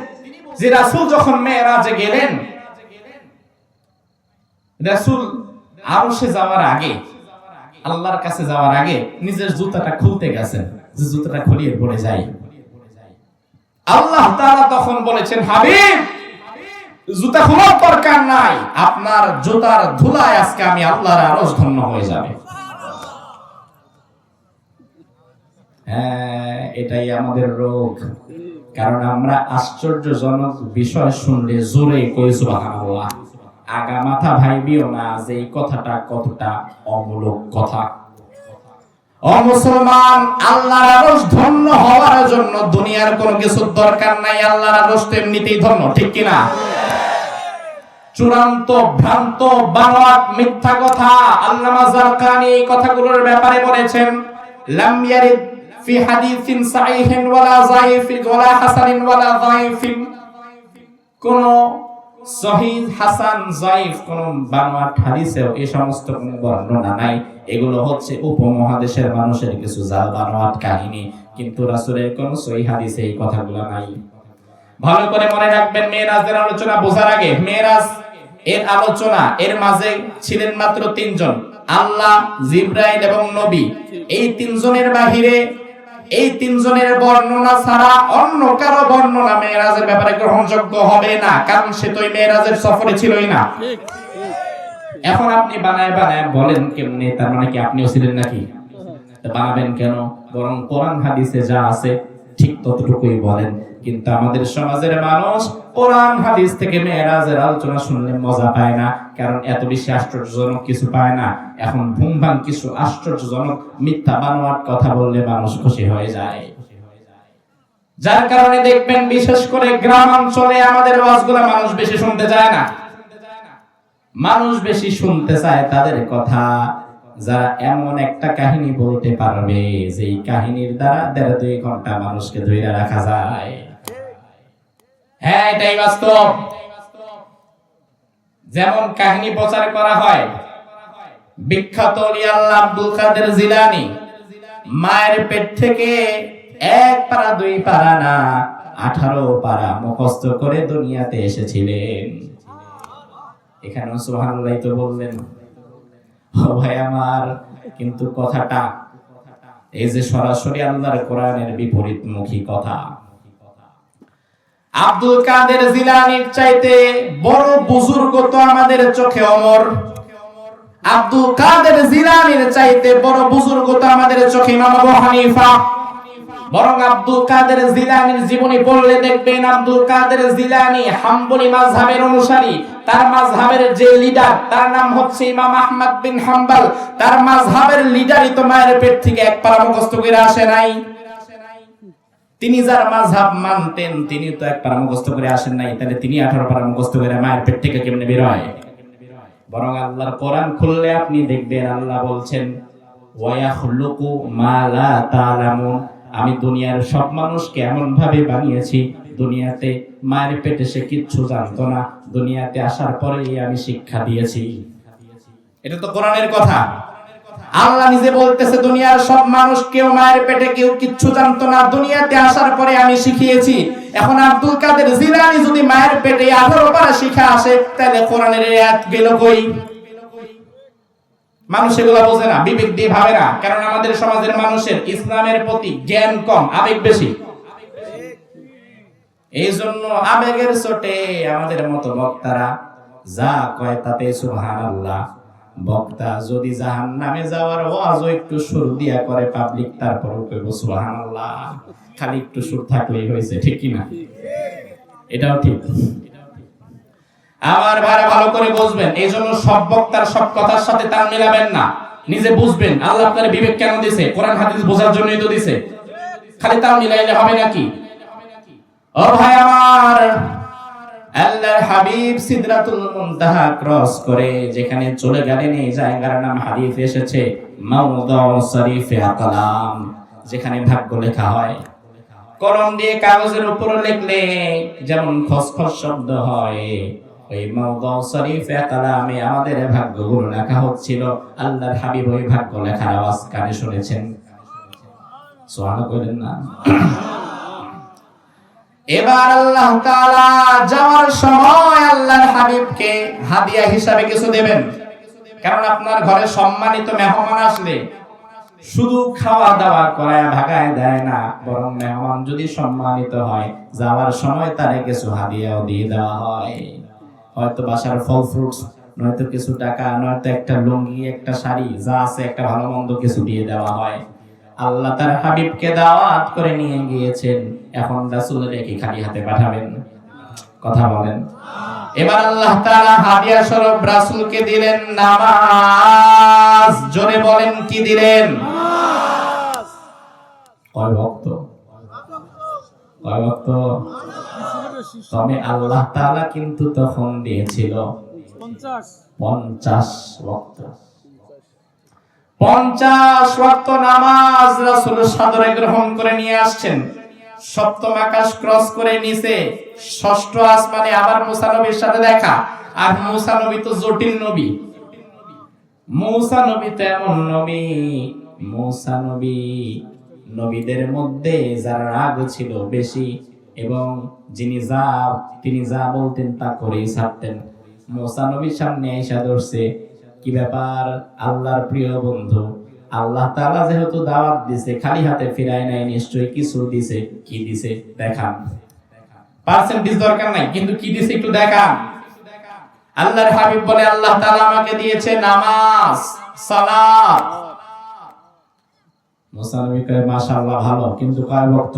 যে রাসূল যখন মেরাজে গেলেন, রাসূল আরশে যাওয়ার আগে, আল্লাহর কাছে যাওয়ার আগে নিজের জুতাটা খুলতে গেছেন, যে জুতাটা খুলিয়ে পড়ে যায়। আল্লাহ তাআলা তখন বলেছেন, হাবিব জুতা খোলার দরকার নাই, আপনার জুতার ধুলায় আজকে আমি আল্লাহর আরশ ধন্য হয়ে যাবে। হ্যাঁ, এটাই আমাদের রোগ। কারণ আমরা আশ্চর্যজনক বিষয় শুনলে জোরে কই সুবহানাল্লাহ, আগা মাথা ভাইবিও না যে এই কথাটা কতটা অমূলক কথা। ও মুসলমান, আল্লাহর আরশ ধন্য হওয়ার জন্য দুনিয়ার কোনো কিছুর দরকার নাই, আল্লাহর আরশ তো এমনিতেই ধন্য, ঠিক কিনা? চূড়ান্ত ভ্রান্ত বানোয়াট মিথ্যা কথা আল্লামা জারকানি এই কথাগুলোর ব্যাপারে বলেছেন, লাম ইয়ারিদ ফি হাদিসিন সাহিহিন ওয়ালা যায়িফিন ওয়ালা হাসানিন ওয়ালা যায়িফিন, কোন সহিহ, হাসান, যায়িফ কোন বানোয়াট হাদিসেও এই সমস্ত কোনো বর্ণনা নাই। এগুলো হচ্ছে উপমহাদেশের মানুষের কিছু জাল বানোয়াট কাহিনী, কিন্তু রাসূলের কোন সহিহ হাদিসে এই কথাগুলো নাই। ভালো করে মনে রাখবেন, মেরাজের আলোচনা বোঝার আগে, মেরাজ এর আলোচনা এর মাঝে ছিলেন মাত্র 3 জন, আল্লাহ, জিবরাইল এবং নবী। এই 3 জনের বাহিরে, এই 3 জনের বর্ণনা ছাড়া অন্য কারো বর্ণনা মেরাজের ব্যাপারে গ্রহণযোগ্য হবে না, কারণ সে তো মেরাজের সফরে ছিলই না। এখন আপনি বানায় বানায় বলেন কেমনে, তার মানে কি আপনিও ছিলেন নাকি? বানাবেন কেন? বরং কোরআন হাদিসে যা আছে ঠিক ততটুকুই বলেন। কিন্তু আমাদের সমাজের মানুষ কোরআন হাদিস থেকে মেরাজের আলোচনা শুনলে মজা পায় না, কারণ এত বেশি আশ্চর্যজনক কিছু পায় না। এখন ভুমভাং কিছু আশ্চর্যজনক মিথ্যা বানোয়াট কথা বললে মানুষ খুশি হয়ে যায়। যার কারণে দেখবেন বিশেষ করে গ্রাম অঞ্চলে আমাদের ওয়াজগুলো মানুষ বেশি শুনতে চায় না। মানুষ বেশি শুনতে চায় তাদের কথা যারা এমন একটা কাহিনী বলতে পারবে যেই কাহিনীর দ্বারা 1.5-2 ঘন্টা মানুষকে ধরে রাখা যায়। হ্যাঁ, এটাই বাস্তব। যেমন কাহিনী প্রচার করা হয়, বিখ্যাত ওলি আল্লাহ আব্দুল কাদের জিলানী মায়ের পেট থেকে 1 পারা 2 পারা না 18 পারা মুখস্থ করে দুনিয়াতে এসেছিলেন। এখানে সুবহানাল্লাহ তো বললেন। ও ভাই আমার, কিন্তু কথাটা এই যে সরাসরি আল্লাহর কোরআনের বিপরীতমুখী কথা। আব্দুল কাদের জিলানীর চাইতে বড় বুজুর্গ তো আমাদের চোখে ওমর। আব্দুল কাদের জিলানীর চাইতে বড় বুজুর্গ তো আমাদের চোখে ইমাম আবু হানিফা। বরং আব্দুল কাদের জিলানীর জীবনী পড়লে দেখবেন আব্দুল কাদের জিলানী হাম্বলি মাযহাবের অনুসারী। তার মাযহাবের যে লিডার তার নাম হচ্ছে ইমাম আহমদ বিন হাম্বল। তার মাযহাবের লিডারই তো মায়ের পেট থেকে এক পারা মুখস্থ করে আসে নাই। তিনি যার মাযহাব মানতেন তিনি তো এক পারা মুখস্থ করে আসেন নাই, তাহলে তিনি 18 পারা মুখস্থ করে মায়ের পেট থেকে কেমনে বের হয়? বরং আল্লাহর কোরআন খুললে আপনি দেখবেন আল্লাহ বলছেন ওয়া ইয়াখলুকু মা লা তা'লামুন, আমি দুনিয়ার সব মানুষকে এমন ভাবে বানিয়েছি, দুনিয়াতে মায়ের পেটে সে কিচ্ছু জানতো না, দুনিয়াতে আসার পরেই আমি শিক্ষা দিয়েছি। এটা তো কোরআনের কথা। আল্লাহ নিজে বলতেছে দুনিয়ার সব মানুষ কেউ মায়ের পেটে কেউ কিচ্ছু জানতো না, দুনিয়াতে আসার পরে আমি শিখিয়েছি। এখন আব্দুল কাদের জিলানী যদি মায়ের পেটে 18 পারা শিখা আসে, তাহলে কোরআনের এই আয়াত গেল কই? মানুষ এগুলো বোঝে না, বিবেক দিয়ে ভাবে না, কারণ আমাদের সমাজের মানুষের ইসলামের প্রতি জ্ঞান কম, আবেগ বেশি। এই জন্য আবেগের চোটে আমাদের মতো বক্তারা যা কয় তাতে সুবহানাল্লাহ। বক্তা যদি জাহান্নামে যাওয়ার ওয়াজও একটু সুর দিয়া করে পাবলিক, তারপরও কইব সুবহানাল্লাহ, খালি একটু সুর থাকলেই হয়েছে, ঠিক কি না? এটাও ঠিক। আমার ভাইরা ভালো করে বুঝবেন, এই জন্য সব বক্তার সব কথার সাথে তাল মিলাবেন না, নিজে বুঝবেন আল্লাহ আপনার বিবেক কেন দিয়েছে, কোরআন হাদিস বোঝার জন্যই তো দিয়েছে। খালি তাল মিলাইলে হবে নাকি? ও ভাই আমার, আল্লাহর হাবিব সিদরাতুল মুনতাহা ক্রস করে যেখানে চলে গেলেন, এই জায়গার নাম হাদিস এসেছে মাওদাউ শরীফে কালাম, যেখানে ভাগ্য লেখা হয়। কলম দিয়ে কাগজের উপর লিখলে যেমন খসখস শব্দ হয়, ওই মাওদাউ শরীফে কালামে আমাদের ভাগ্যগুলো লেখা হচ্ছিল। আল্লাহর হাবিব ওই ভাগ্য লেখার আওয়াজ কানে শুনেছেন। সুবহানাল্লাহ কইলেন না? এবার আল্লাহ তাআলা যাওয়ার সময় আল্লাহর হাবিবকে হাদিয়া হিসাবে কিছু দেবেন। কারণ আপনার ঘরে সম্মানিত মেহমান আসলে শুধু খাওয়া দাওয়া করায় ভাগায় দেয় না, বরং মেহমান যদি সম্মানিত হয় যাওয়ার সময় তারে কিছু হাদিয়াও দিয়ে দেওয়া হয়। হয়তো বাসার ফল ফ্রুটস, নয়তো কিছু টাকা, নয়তো একটা লুঙ্গি, একটা শাড়ি, যা আছে একটা ভালো মন্দ কিছু দিয়ে দেওয়া হয়। আল্লাহ তার হাবিবকে দাওয়াত করে নিয়ে গিয়েছেন, এখন রাসূলকে কি খালি হাতে পাঠাবেন? কথা বলেন। এবার আল্লাহ তাআলা হাদিয়া স্বরূপ রাসূলকে দিলেন নামাজ। জোরে বলেন কি দিলেন? নামাজ। কয় ওয়াক্ত? কয় ওয়াক্ত? তবে আল্লাহ তাআলা কিন্তু তখন দিয়েছিল 50 ওয়াক্ত। 50 ওয়াক্ত নামাজ রাসূল সাদরে গ্রহণ করে নিয়ে আসছেন। সপ্তম আকাশ ক্রস করে নিচে ষষ্ঠ আসমানে আবার মুসা নবীর সাথে দেখা। আর মুসা নবী তো জটিল নবী। মুসা নবী তো এমন নবী, মুসা নবী নবীদের মধ্যে যার রাগ ছিল বেশি এবং তিনি যা বলতেন তা করেই ছাড়তেন। মুসা নবীর সামনে এসে ধরছে, কি ব্যাপার আল্লাহর প্রিয় বন্ধু, আল্লাহ তাআলা যেহেতু দাওয়াত দিছে খালি হাতে ফিরায় নাই, নিশ্চয়ই কিছু দিছে। কি দিছে দেখান। পার্সেন্টেজ দরকার নাই, কিন্তু কি দিছে একটু দেখান। আল্লাহর হাবিব বলে আল্লাহ তাআলা আমাকে দিয়েছে নামাজ, সালাত। মুসা নবী কয় মাশাআল্লাহ ভালো, কিন্তু কয় ওয়াক্ত?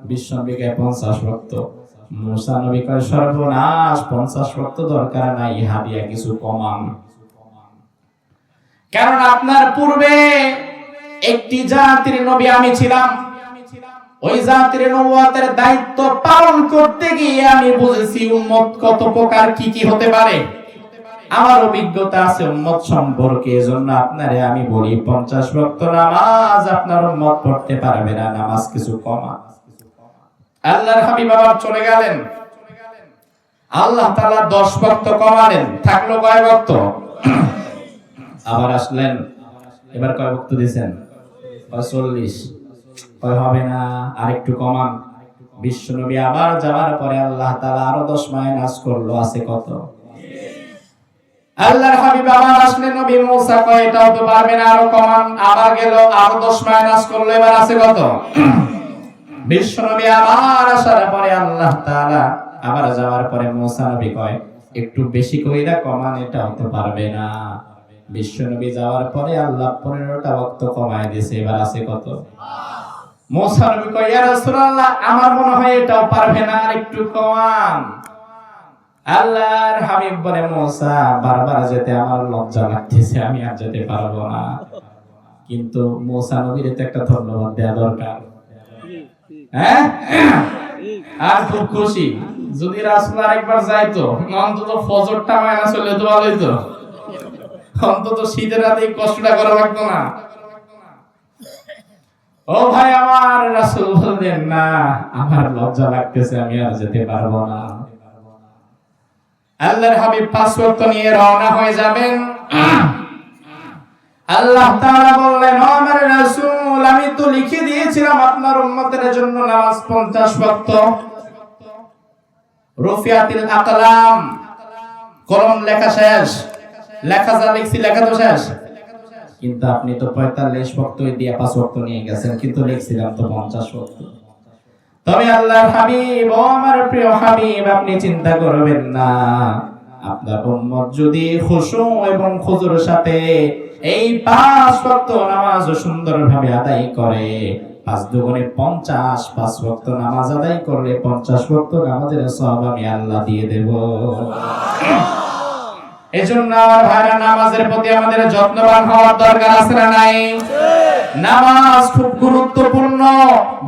বিশ্ব নবী কয় 50 ওয়াক্ত। মুসা নবী কয় সর্বনাশ, 50 ওয়াক্ত দরকার নাই, হাদিয়া কিছু কমান। কারণ আপনার পূর্বে একটি জাতির নবী আমি ছিলাম, ওই জাতির নবুয়তের দায়িত্ব পালন করতে গিয়ে আমি বুঝেছি উম্মত কত প্রকার, কি কি হতে পারে। আমার অভিজ্ঞতা আছে উম্মত সম্পর্কে, এজন্য আপনারে আমি বলি 50 ওয়াক্ত নামাজ আপনার উম্মত পড়তে পারবে না, নামাজ কিছু কমা। আল্লাহর হাবিব আবার চলে গেলেন, আল্লাহ তাআলা 10 ওয়াক্ত কমালেন, থাকলো কয় ওয়াক্ত? আবার আসলেন, এবার কয় ওয়াক্ত দিবেন? 40। কয় হবে না, আরেকটু কমান। বিশ্ব নবী আবার যাওয়ার পরে আল্লাহ তাআলা আরো 10 মাইনাস করলো, আছে কত? আল্লাহর হাবিব আবার আসলেন, নবী মুসা কয় এটাও তো পারবে না, আরো কমান। আবার গেল, আরো 10 মাইনাস করলো, এবার আছে কত? বিশ্ব নবী আবার আসার পরে আল্লাহ তাআলা আবার যাওয়ার পরে মুসা নবী কয় একটু বেশি কইরা কমান, এটাও তো পারবে না। বিশ্ব নবী যাওয়ার পরে আল্লাহ 15টা ওয়াক্ত কমায় দিয়েছে, এবার আছে কত? মুসা নবী কয় ইয়া রাসূলুল্লাহ আমার মনে হয় এটাও পারবে না, আর একটু কমান। আল্লাহর হাবিব বলে মুসা বারবার যেতে আমার লজ্জা লাগতেছে, আমি আর যেতে পারবো না। কিন্তু মুসা নবীর তো একটা ধন্যবাদ দেওয়া দরকার, হ্যাঁ? আর খুব খুশি যদি রাসূল আরেকবার যাইতো, অন্তত ফজরটা মাইনা চলে তো ভালো হইতো, অন্তত শীতের রাতে কষ্টটা করা লাগতো না। ও ভাই আমার, রাসূল বললেন না আমার লজ্জা লাগতেছে, আমি আর যেতে পারবো না। আল্লাহর হাবিব 5 ওয়াক্ত নিয়ে রওনা হয়ে যাবেন। আল্লাহ তাআলা বললেন ও আমার রাসূল, আমি তো লিখে দিয়েছিলাম আপনার উম্মতের জন্য নামাজ 50 ওয়াক্ত। রুফিয়াতিল আকলাম, কলম লেখা শেষ, লেখা যা লিখছি লেখা তো শেষ, কিন্তু আপনি তো 45 ওয়াক্ত দিয়ে 5 ওয়াক্ত নিয়ে গেছেন, কিন্তু লিখছিলাম তো 50 ওয়াক্ত। তবে আল্লাহর হাবিব, ও আমার প্রিয় হাবিব, আপনি চিন্তা করবেন না, আপনার উম্মত যদি খুশু এবং খুজুর সাথে এই 5 ওয়াক্ত নামাজ সুন্দরভাবে আদায় করে, 5 দুগুণে 50, 5 ওয়াক্ত নামাজ আদায় করলে 50 ওয়াক্ত নামাজের সওয়াব আমি আল্লাহ দিয়ে দেব। এজন্য আমার ভাইরা, নামাজের প্রতি আমাদের যত্নবান হওয়ার দরকার আছে না নাই? নামাজ খুব গুরুত্বপূর্ণ।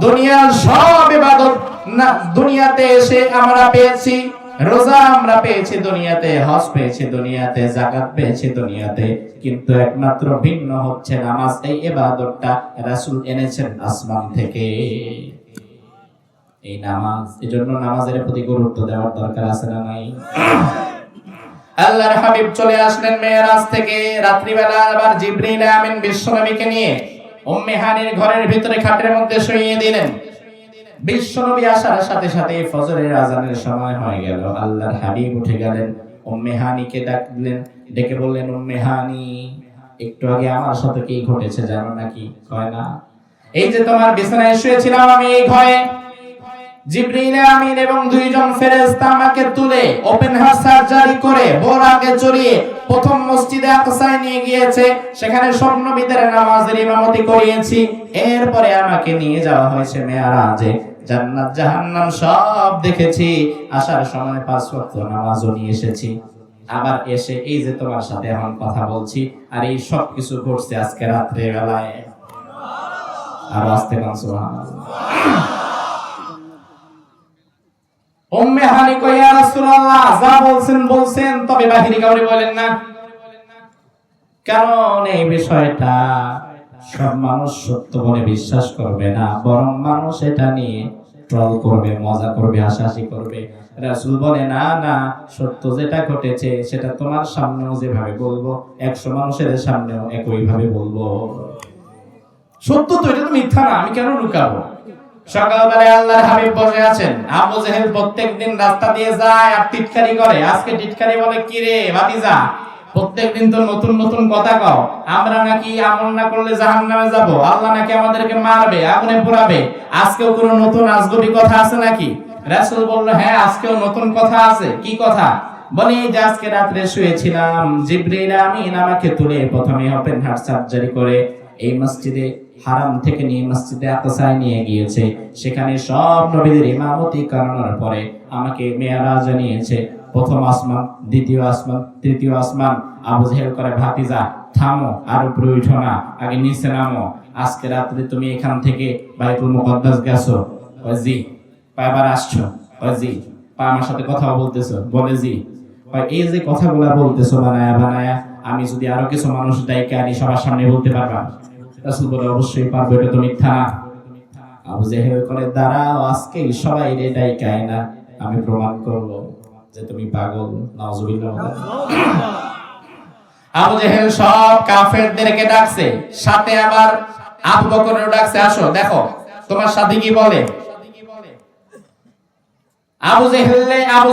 দুনিয়ার সব ইবাদত না দুনিয়াতে এসে আমরা পেয়েছি, রোজা আমরা পেয়েছি দুনিয়াতে, হজ পেয়েছি দুনিয়াতে, যাকাত পেয়েছি দুনিয়াতে, কিন্তু একমাত্র ভিন্ন হচ্ছে নামাজ। এই ইবাদতটা রাসূল এনেছেন আসমান থেকে, এই নামাজ। এজন্য নামাজের প্রতি গুরুত্ব দেওয়ার দরকার আছে না নাই? আল্লাহর হাবিব চলে আসলেন মেরাজ থেকে। রাত্রিবেলা আবার জিবরিল আমিন বিশ্বনবীকে নিয়ে উম্মে হানির ঘরের ভিতরে খাটের মধ্যে শুইয়ে দিলেন। বিশ্বনবী আসার সাথে সাথে ফজরের আজানের সময় হয়ে গেল। আল্লাহর হাবিব উঠে গেলেন, উম্মে হানিকে ডাকলেন, ডেকে বললেন উম্মে হানি, একটু আগে আমার সাথে কি ঘটেছে জানো নাকি? কয় না। এই যে তোমার বিছানায় শুয়েছিলাম আমি এই ঘরে, জিবরিল আমিন এবং 2 জন ফেরেশতা আমাকে তুলে ওপেন হার্ট সার্জারি করে বোরাকে চড়িয়ে প্রথম মসজিদে আকসায় নিয়ে গিয়েছে, সেখানে সব নবীদের নামাজের ইমামতি করিয়েছি। এরপরে আমাকে নিয়ে যাওয়া হয়েছে মেরাজে, জান্নাত জাহান্নাম সব দেখেছি। আসার সময় 5 ওয়াক্ত নামাজও নিয়ে এসেছি। আবার এসে এই যে তোমার সাথে এখন কথা বলছি, আর এই সব কিছু ঘটছে আজকে রাত্রে বেলায়। আর আস্তে কান সুবহানাল্লাহ। উম্মে হানি কই ইয়া রাসূলুল্লাহ, যা বলছেন, তবে বাহিরে কাউরে বলেন না, কারণ এই বিষয়টা সব মানুষ সত্য বলে বিশ্বাস করবে না, বরং মানুষ এটা নিয়ে ট্রল করবে, মজা করবে, হাসাহাসি করবে। রাসূল বলে না না, সত্য যেটা ঘটেছে সেটা তোমার সামনেও যেভাবে বলবো, 100 মানুষের সামনেও একইভাবে বলবো। সত্য তো, এটা তো মিথ্যা না, আমি কেন লুকাবো? সকালবেলায় আল্লাহর হাবিব বসে আছেন, আবু জেহেল প্রত্যেকদিন রাস্তা দিয়ে যায় আর টিটকারি করে। আজকে টিটকারি বলে, কি রে ভাতিজা, প্রত্যেকদিন তো নতুন নতুন কথা কও, আমরা নাকি আমল না করলে জাহান্নামে যাব, আল্লাহ নাকি আমাদেরকে মারবে, আগুনে পোড়াবে, আজকেও কোনো নতুন আজগবি কথা আছে নাকি? রাসূল বলল, হ্যাঁ আজকেও নতুন কথা আছে। কি কথা? বলে এই যে আজকে রাতে শুয়েছিলাম, জিবরিল আমিন আমাকে তুলে প্রথমে ওপেন হার্ট সার্জারি করে এই মসজিদে হারাম থেকে নিয়ে মসজিদে আকসায় নিয়ে গিয়েছে, সেখানে সব নবীদের ইমামতি করানোর পরে আমাকে মেরাজে নিয়েছে। প্রথম আসমান, দ্বিতীয় আসমান, তৃতীয় আসমান। আবু জেহেল করে, ভাতিজা থামো, আর উপরে উঠো না, আগে নিচে নামো। আজকে রাত্রে তুমি এখান থেকে বাইতুল মুকদ্দাস গেছো? কয় জি। কয়বার আসছো? কয় জি। আমার সাথে কথা বলতেছো? বলে জি। এই যে কথাগুলা বলতেছো বানায়া বানায়া, আমি যদি আরো কিছু মানুষ ডাইকে আনি সবার সামনে বলতে পারবা? রাসূল বলে, অবশ্যই পারবো, এটা তো মিথ্যা না। আবু জেহেল করে, দাঁড়াও, আজকে সবাই রে ডাইকায় না, আমি প্রমাণ করব যে তুমি পাগল। নাউজুবিল্লাহ। আবু জেহেল সব কাফেরদেরকে ডাকছে, সাথে আবার আবু বকরও ডাকছে, আসো দেখো তোমার সাথে কি বলে। আবু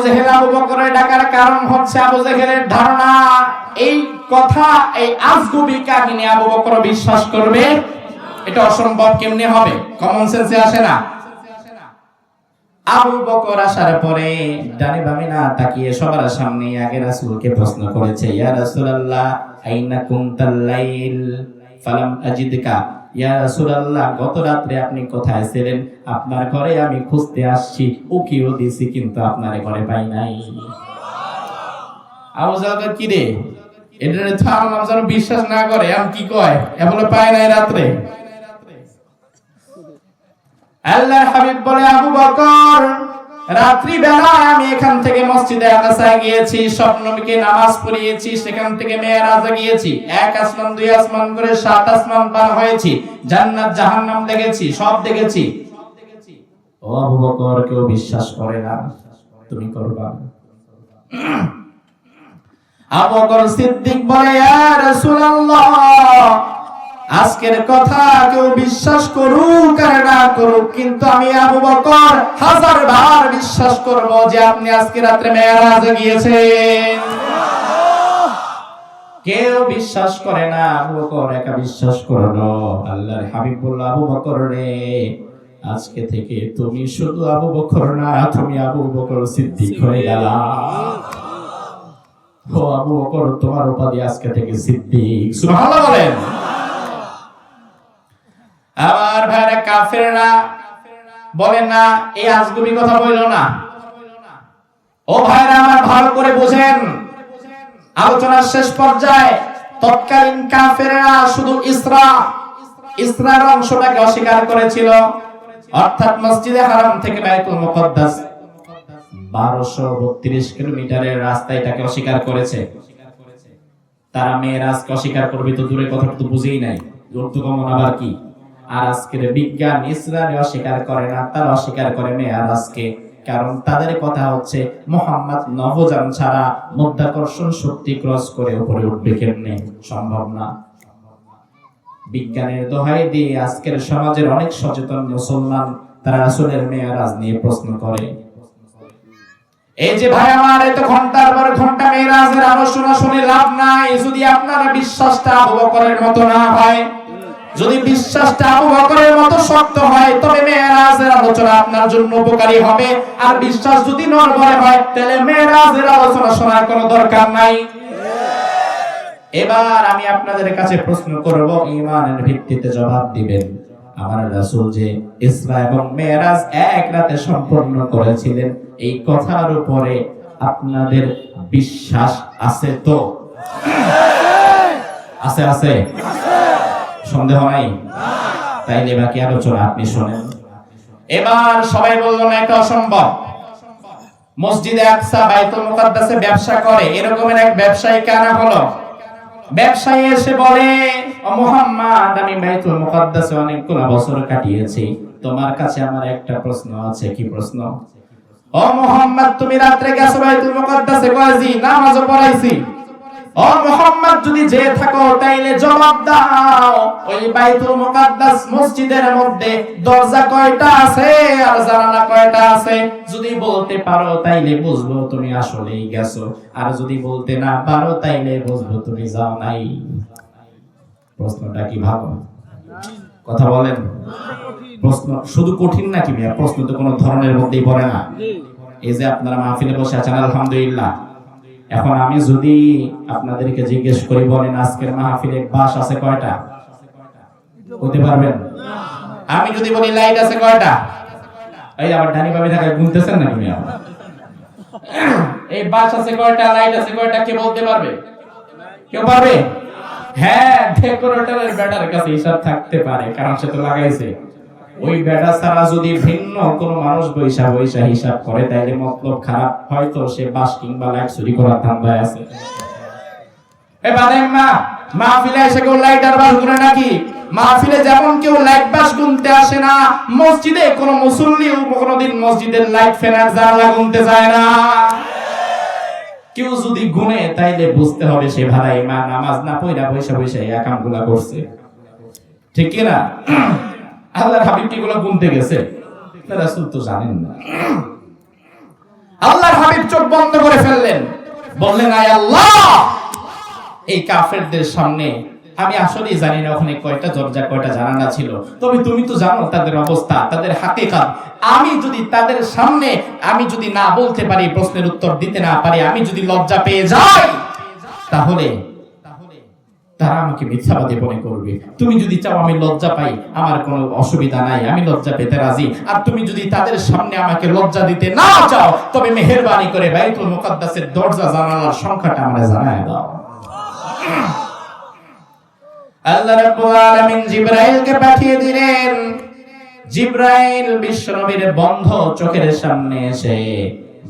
জেহেল আবু বকরের ডাকার কারণ হচ্ছে আবু জেহেলের ধারণা এই কথা, এই আজগুবি কাহিনী আবু বকর বিশ্বাস করবে, এটা অসম্ভব। কেমনে হবে? কমন সেন্সে আসে না। আবু বকর আসার পরে ডানে বামে না তাকিয়ে সবার সামনে আগে রাসূলকে প্রশ্ন করেছে, ইয়া রাসূলুল্লাহ আইনা কুনতাল লাইল ফালাম আজিদকা, ইয়া রাসূলুল্লাহ, গত রাত্রে আপনি কোথায় ছিলেন? আপনার ঘরে আমি খুঁজতে আসছি, উকিও দিছি, কিন্তু আপনার ঘরে পাই নাই। আবু জাহল কি রে, এটা তো আমার যেন বিশ্বাস না করে, আমি কি কয় এমন পায় নাই রাত্রে। আল্লাহর হাবিব বলে, আবু বকর, রাত্রি বেলা আমি এখান থেকে মসজিদে আকসায় গিয়েছি, স্বপ্নকে নামাজ পড়িয়েছি, সেখান থেকে মেরাজে গিয়েছি, এক আসমান দুই আসমান করে 7 আসমান পার হয়েছি, জান্নাত জাহান্নাম দেখেছি, সব দেখেছি। ও আবু বকর, কেউ বিশ্বাস করে না, তুমি করবা? আবু বকর সিদ্দিক বলে, ইয়া রাসূলুল্লাহ, আজকের কথা কেউ বিশ্বাস করুক আর না করুক, কিন্তু আমি আবু বকর 1000 বার বিশ্বাস করব যে আপনি আজকে রাতে মেরাজে গিয়েছেন। কেউ বিশ্বাস করে না, আবু বকর একা বিশ্বাস করলো। আল্লাহর হাবিব বলল, আবু বকর রে, আজকে থেকে তুমি শুধু আবু বকর না, তুমি আবু বকর সিদ্দিক হয়ে গেলা। ও আবু বকর, তোমার উপাধি আজকে থেকে সিদ্দিক। সুবহানাল্লাহ বলেন। আমার ভাইরা কাফেররা বলে না, এই আজগুবি কথা বললো না। ও ভাইরা আমার, ভালো করে বুঝেন, আলোচনার শেষ পর্যায়ে তৎকালীন কাফেররা শুধু ইসরার অংশটাকে অস্বীকার করেছিল, অর্থাৎ মসজিদে হারাম থেকে বাইতুল মুকদ্দাস 1232 কিলোমিটারের রাস্তা, এটাকে অস্বীকার করেছে। তারা মেরাজকে অস্বীকার করবে তো দূরে, কথাটা তো বুঝেই নাই, ঊর্ধ্বগমন আবার কি। আর আজকের বিজ্ঞান ইসরারে অস্বীকার করে না, তারা অস্বীকার করে মেরাজকে। কারণ তাদের কথা হচ্ছে, মুহাম্মদ নভোযান ছাড়া মাধ্যাকর্ষণ শক্তি ক্রস করে উপরে উঠবে কেমনে? সম্ভব না। বিজ্ঞানের দোহাই দিয়ে আজকের সমাজের অনেক সচেতন মুসলমান তারা রাসূলের মেরাজ নিয়ে প্রশ্ন করে। এই যে ভাই আমার, এত ঘন্টার পর ঘন্টা মেরাজের আলোচনা শুনে লাভ নাই যদি আপনারা বিশ্বাসটা আবু বকরের মতো না হয়। যদি বিশ্বাসটা আবু বকরের মতো শক্ত হয়, তবে মেরাজের আলোচনা আপনার জন্য উপকারী হবে। আর বিশ্বাস যদি নড়বড়ে হয়, তাহলে মেরাজের আলোচনা শোনার কোনো দরকার নাই। এবার আমি আপনাদের কাছে প্রশ্ন করব, ঈমানের ভিত্তিতে জবাব দিবেন। আমার রাসূল যে ইসরা এবং মেরাজ এক রাতে সম্পন্ন করেছিলেন, এই কথার উপরে আপনাদের বিশ্বাস আছে তো? আছে আছে, সন্দেহ নাই? তাইলে বাকি আলোচনা আপনি শোনেন। এবার সবাই বললো না, এটা অসম্ভব। মসজিদে আকসা বাইতুল মুকদ্দাসে ব্যবসা করে এরকমের এক ব্যবসায়ী কানা হলো। ব্যবসায়ী এসে বলে, ও মুহাম্মদ, আমি বাইতুল মুকদ্দাসে অনেকগুলো বছর কাটিয়েছি, তোমার কাছে আমার একটা প্রশ্ন আছে। কি প্রশ্ন? ও মুহাম্মদ, তুমি রাতে গেছো বাইতুল মুকদ্দাসে, কয়জি নামাজও পড়াইছি। ও মুহাম্মদ, যদি যে থাকো তাইলে জবাব দাও, ওই বাইতুল মুকদ্দাস মসজিদের মধ্যে দরজা কয়টা আছে আর জানালা কয়টা আছে? যদি বলতে পারো তাইলে বুঝবো তুমি আসলেই গেছো, আর যদি বলতে না পারো তাইলে বুঝবো তুমি যাও নাই। প্রশ্নটা কি ভালো? কথা বলেন। প্রশ্ন শুধু কঠিন নাকি মিয়া? প্রশ্ন তো কোনো ধরনের মধ্যেই পড়ে না। এই যে আপনারা মাহফিলে বসে আছেন, আলহামদুলিল্লাহ। এখন আমি যদি আপনাদেরকে জিজ্ঞেস করি, বলেন আজকের মাহফিলে বাস আছে কয়টা? বলতে পারবেন? আমি যদি বলি লাইট আছে কয়টা? এই আমার ডানি ভাবে থাকা গুনতেছেন না তুমি? এই বাস আছে কয়টা, লাইট আছে কয়টা, কে বলতে পারবে? কেউ পারবে? হ্যাঁ, ডেকোরেটরের ব্যাটার কাছে হিসাব থাকতে পারে, কারণ সে তো লাগাইছে। ওই ব্যাটা ছাড়া যদি ভিন্ন কোন মানুষ বৈশা হিসাব করে, তাইলে মতলব খারাপ, হয়তো সে বাস কিংবা লাইট চুরি করার ধান্দায় আছে। এ বাদাইম্মা, মাহফিলে এসে কেউ লাইট আর বাস গুনে নাকি? মাহফিলে যেমন কেউ লাইট বাস গুনতে আসে না, মসজিদে কোন মুসল্লিও কোনদিন মসজিদের লাইট ফেনার জানালা গুনতে যায় না। কেউ যদি গুনে তাইলে বুঝতে হবে সে ভাড়াই মা নামাজ না পড়া বৈশা এই কামগুলা করছে, ঠিক কি না? আল্লাহর হাবিব কি গুলো গুনতে গেছে? রাসূল তো জানেন না। আল্লাহর হাবিব চোখ বন্ধ করে ফেললেন, বললেন, আয় আল্লাহ, এই কাফেরদের সামনে আমি আসলেই জানি না ওখানে কয়টা দরজা কয়টা জানালা ছিল, তবে তুমি তো জানো তাদের অবস্থা, তাদের হাকিকত। আমি যদি তাদের সামনে আমি যদি না বলতে পারি, প্রশ্নের উত্তর দিতে না পারি, আমি যদি লজ্জা পেয়ে যাই, তাহলে তারা আমাকে মিথ্যাবাদী মনে করবে। তুমি যদি চাও আমি লজ্জা পাই, আমার কোনো অসুবিধা নাই, আমি লজ্জা পেতে রাজি। আর তুমি যদি তাদের সামনে আমাকে লজ্জা দিতে না চাও, তবে মেহেরবানি করে বাইতুল মুকাদ্দাসের দরজা জানালার সংখ্যাটা আমাকে জানায় দাও। আল্লাহ রাব্বুল আলামিন জিবরাইলকে পাঠিয়ে দিলেন। জিবরাইল বিশ্বনবীর বন্ধ চোখের সামনে এসে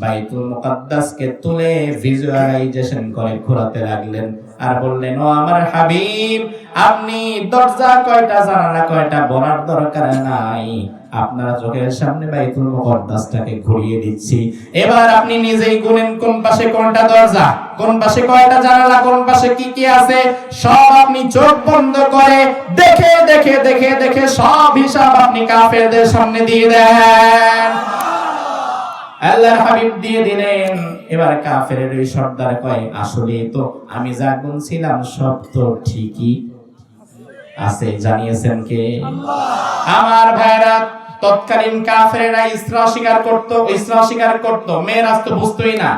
বাইতুল মুকাদ্দাসকে তুলে ভিজুয়ালাইজেশন করে ঘোরাতে লাগলেন আর বললেন, ও আমার হাবিব, আপনি দরজা কয়টা জানালা কয়টা বলার দরকার নাই, আপনারা চোখের সামনে বাইতুল মুকাদ্দাসটাকে ঘুরিয়ে দিচ্ছি। এবার আপনি নিজেই গুনেন কোন পাশে কোনটা দরজা, কোন পাশে কয়টা জানালা, কোন পাশে কি কি আছে, সব আপনি চোখ বন্ধ করে দেখে দেখে দেখে দেখে সব হিসাব আপনি কাফেরদের সামনে দিয়ে দেন। আল্লাহর হাবিব দিয়ে দিলেন। এবার কাফেরের ওই সর্দার কয়, আসলে তো আমি যা গুনছিলাম সব তো ঠিকই আছে। জানিয়েছেন কে? আমার ভাইরা, তৎকালীন কাফেরেরা ইসরা অস্বীকার করত, মেরাজ তো বুঝতোই না।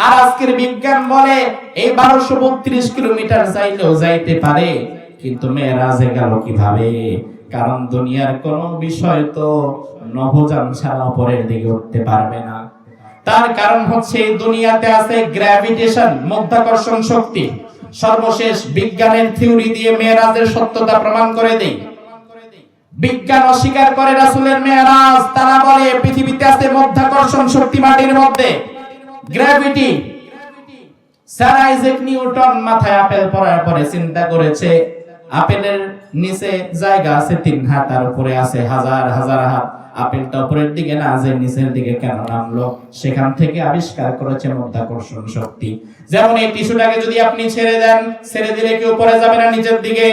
আর আজকের বিজ্ঞান বলে এই 1232 কিলোমিটার চাইলেও যাইতে পারে, কিন্তু মেরাজে গেল কিভাবে? কারণ দুনিয়ার কোন বিষয় তো নভোযান ছাড়া অপরের দিকে উঠতে পারবে না। তার কারণ হচ্ছে দুনিয়াতে আছে গ্র্যাভিটেশন, মাধ্যাকর্ষণ শক্তি। সর্বশেষ বিজ্ঞানের থিওরি দিয়ে মেরাজের সত্যতা প্রমাণ করে দেই। বিজ্ঞান অস্বীকার করে রাসূলের মেরাজ। তারা বলে পৃথিবীতে আছে মাধ্যাকর্ষণ শক্তি, মাটির মধ্যে গ্র্যাভিটি। স্যার আইজ্যাক নিউটন মাথায় আপেল পড়ার পরে চিন্তা করেছে আপেলের নিচে জায়গা আছে 3 হাত, আর উপরে আছে হাজার হাজার হাত। আপেলটা উপরের দিকে না যে নিচের দিকে কেন নামলো? সেখান থেকে আবিষ্কার করেছে মাধ্যাকর্ষণ শক্তি। যেমন এই টিস্যুটাকে যদি আপনি ছেড়ে দেন, ছেড়ে দিলে কি উপরে যাবে না নিচের দিকে?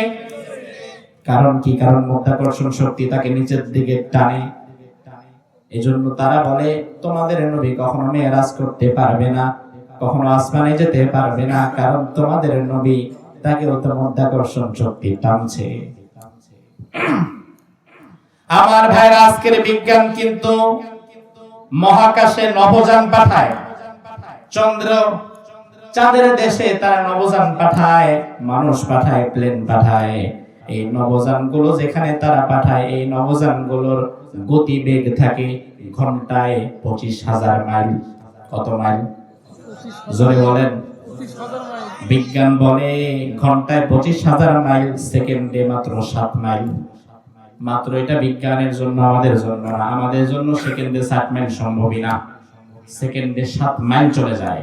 কারণ কি? কারণ মাধ্যাকর্ষণ শক্তি তাকে নিচের দিকে টানে। এজন্য তারা বলে তোমাদের নবী কখনো মেরাজ করতে পারবে না, কখনো আসমানে যেতে পারবে না, কারণ তোমাদের নবী তাকে তো মাধ্যাকর্ষণ শক্তি টানছে। আমার ভাইরা, আজকের বিজ্ঞান কিন্তু মহাকাশে নভোযান পাঠায়, চন্দ্র চাঁদের দেশে তারা নভোযান পাঠায়, মানুষ পাঠায়, প্লেন পাঠায়। এই নভোযানগুলো যেখানে তারা পাঠায়, এই নভোযানগুলোর গতিবেগ থাকে ঘন্টায় 25,000 মাইল। কত মাইল? জোরে বলেন। বিজ্ঞান বলে ঘন্টায় 25,000 মাইল, সেকেন্ডে মাত্র 7 মাইল। মাত্র এটা বিজ্ঞানের জন্য, আমাদের জন্য না। আমাদের জন্য সেকেন্ডে 7 মাইল সম্ভবই না, সেকেন্ডে 7 মাইল চলে যায়।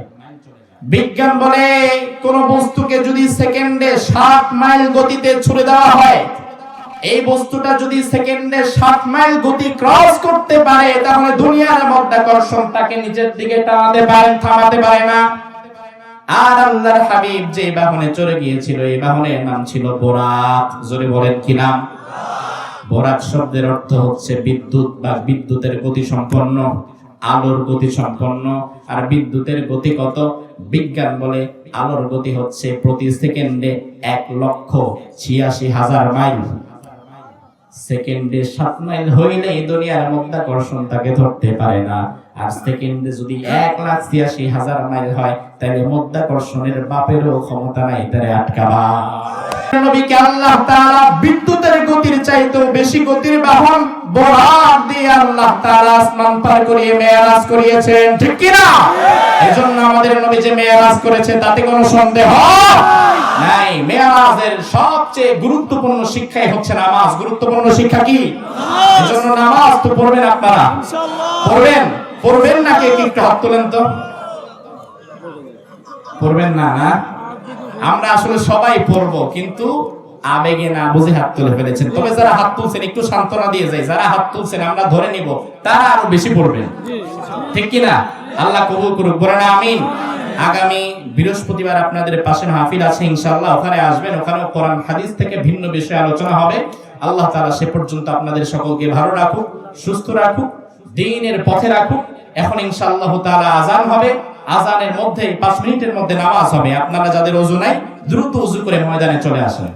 বিজ্ঞান বলে কোন বস্তুকে যদি সেকেন্ডে 7 মাইল গতিতে ছুড়ে দেওয়া হয়, এই বস্তুটা যদি সেকেন্ডে 7 মাইল গতি ক্রস করতে পারে, তাহলে দুনিয়ার মাধ্যাকর্ষণ তাকে নিচের দিকে টানাতে পারে, থামাতে পারে না। আর আল্লাহর হাবিব যে বাহনে চড়ে গিয়েছিল, এই বাহনের নাম ছিল বোরাক। জোরে বলেন কি নাম? বোরাক শব্দের অর্থ হচ্ছে বিদ্যুৎ বা বিদ্যুতের গতি সম্পন্ন, আলোর গতি সম্পন্ন। আর বিদ্যুতের গতি কত? বিজ্ঞান বলে আলোর গতি হচ্ছে প্রতি সেকেন্ডে 1,86,000 মাইল। সেকেন্ডে 7 মাইল হইলে এই দুনিয়ার মাধ্যাকর্ষণ তাকে ধরতে পারে না। আর সেকেন্ডে যদি 1,86,000 মাইল হয়, তাহলে মাধ্যাকর্ষণের বাপেরও ক্ষমতা নাই তারে আটকাবা। নবীকে আল্লাহ তাআলা বিদ্যুতের গতির চাইতেও বেশি গতির বাহন বোরাক দিয়ে আল্লাহ তাআলা আসমান পার করিয়ে মেরাজ করিয়েছেন, ঠিক কি না? এজন্য আমাদের নবী যে মেরাজ করেছে তাতে কোনো সন্দেহ নাই। মেরাজের সবচেয়ে গুরুত্বপূর্ণ শিক্ষাই হচ্ছে নামাজ। গুরুত্বপূর্ণ শিক্ষা কি? এজন্য নামাজ তো পড়বেন আপনারা, ইনশাআল্লাহ। পড়বেন না? কে কি একটু হাত তোলেন তো। পড়বেন না? না, আমরা আসলে সবাই পড়বো, কিন্তু আবেগে না বুঝে হাত তুলে ফেলেছেন। তবে যারা হাত তুলছেন একটু সান্ত্বনা দিয়ে যায়, যারা হাত তুলছেন আমরা ধরে নিব, তারা আরো বেশি পড়বেন, ঠিক কি না? আল্লাহ কবুল করুক, বলেন আমিন। আগামী বৃহস্পতিবার আপনাদের পাশে মাহফিল আছে ইনশাআল্লাহ, ওখানে আসবেন। ওখানেও কোরআন হাদিস থেকে ভিন্ন বিষয়ে আলোচনা হবে। আল্লাহ তাআলা সে পর্যন্ত আপনাদের সকলকে ভালো রাখুক, সুস্থ রাখুক, দ্বীনের পথে রাখুক। এখন ইনশাআল্লাহ তাআলা আযান হবে, আযানের মধ্যে 5 মিনিটের মধ্যে নামাজ হবে। আপনারা যাদের ওযু নাই দ্রুত ওযু করে ময়দানে চলে আসেন।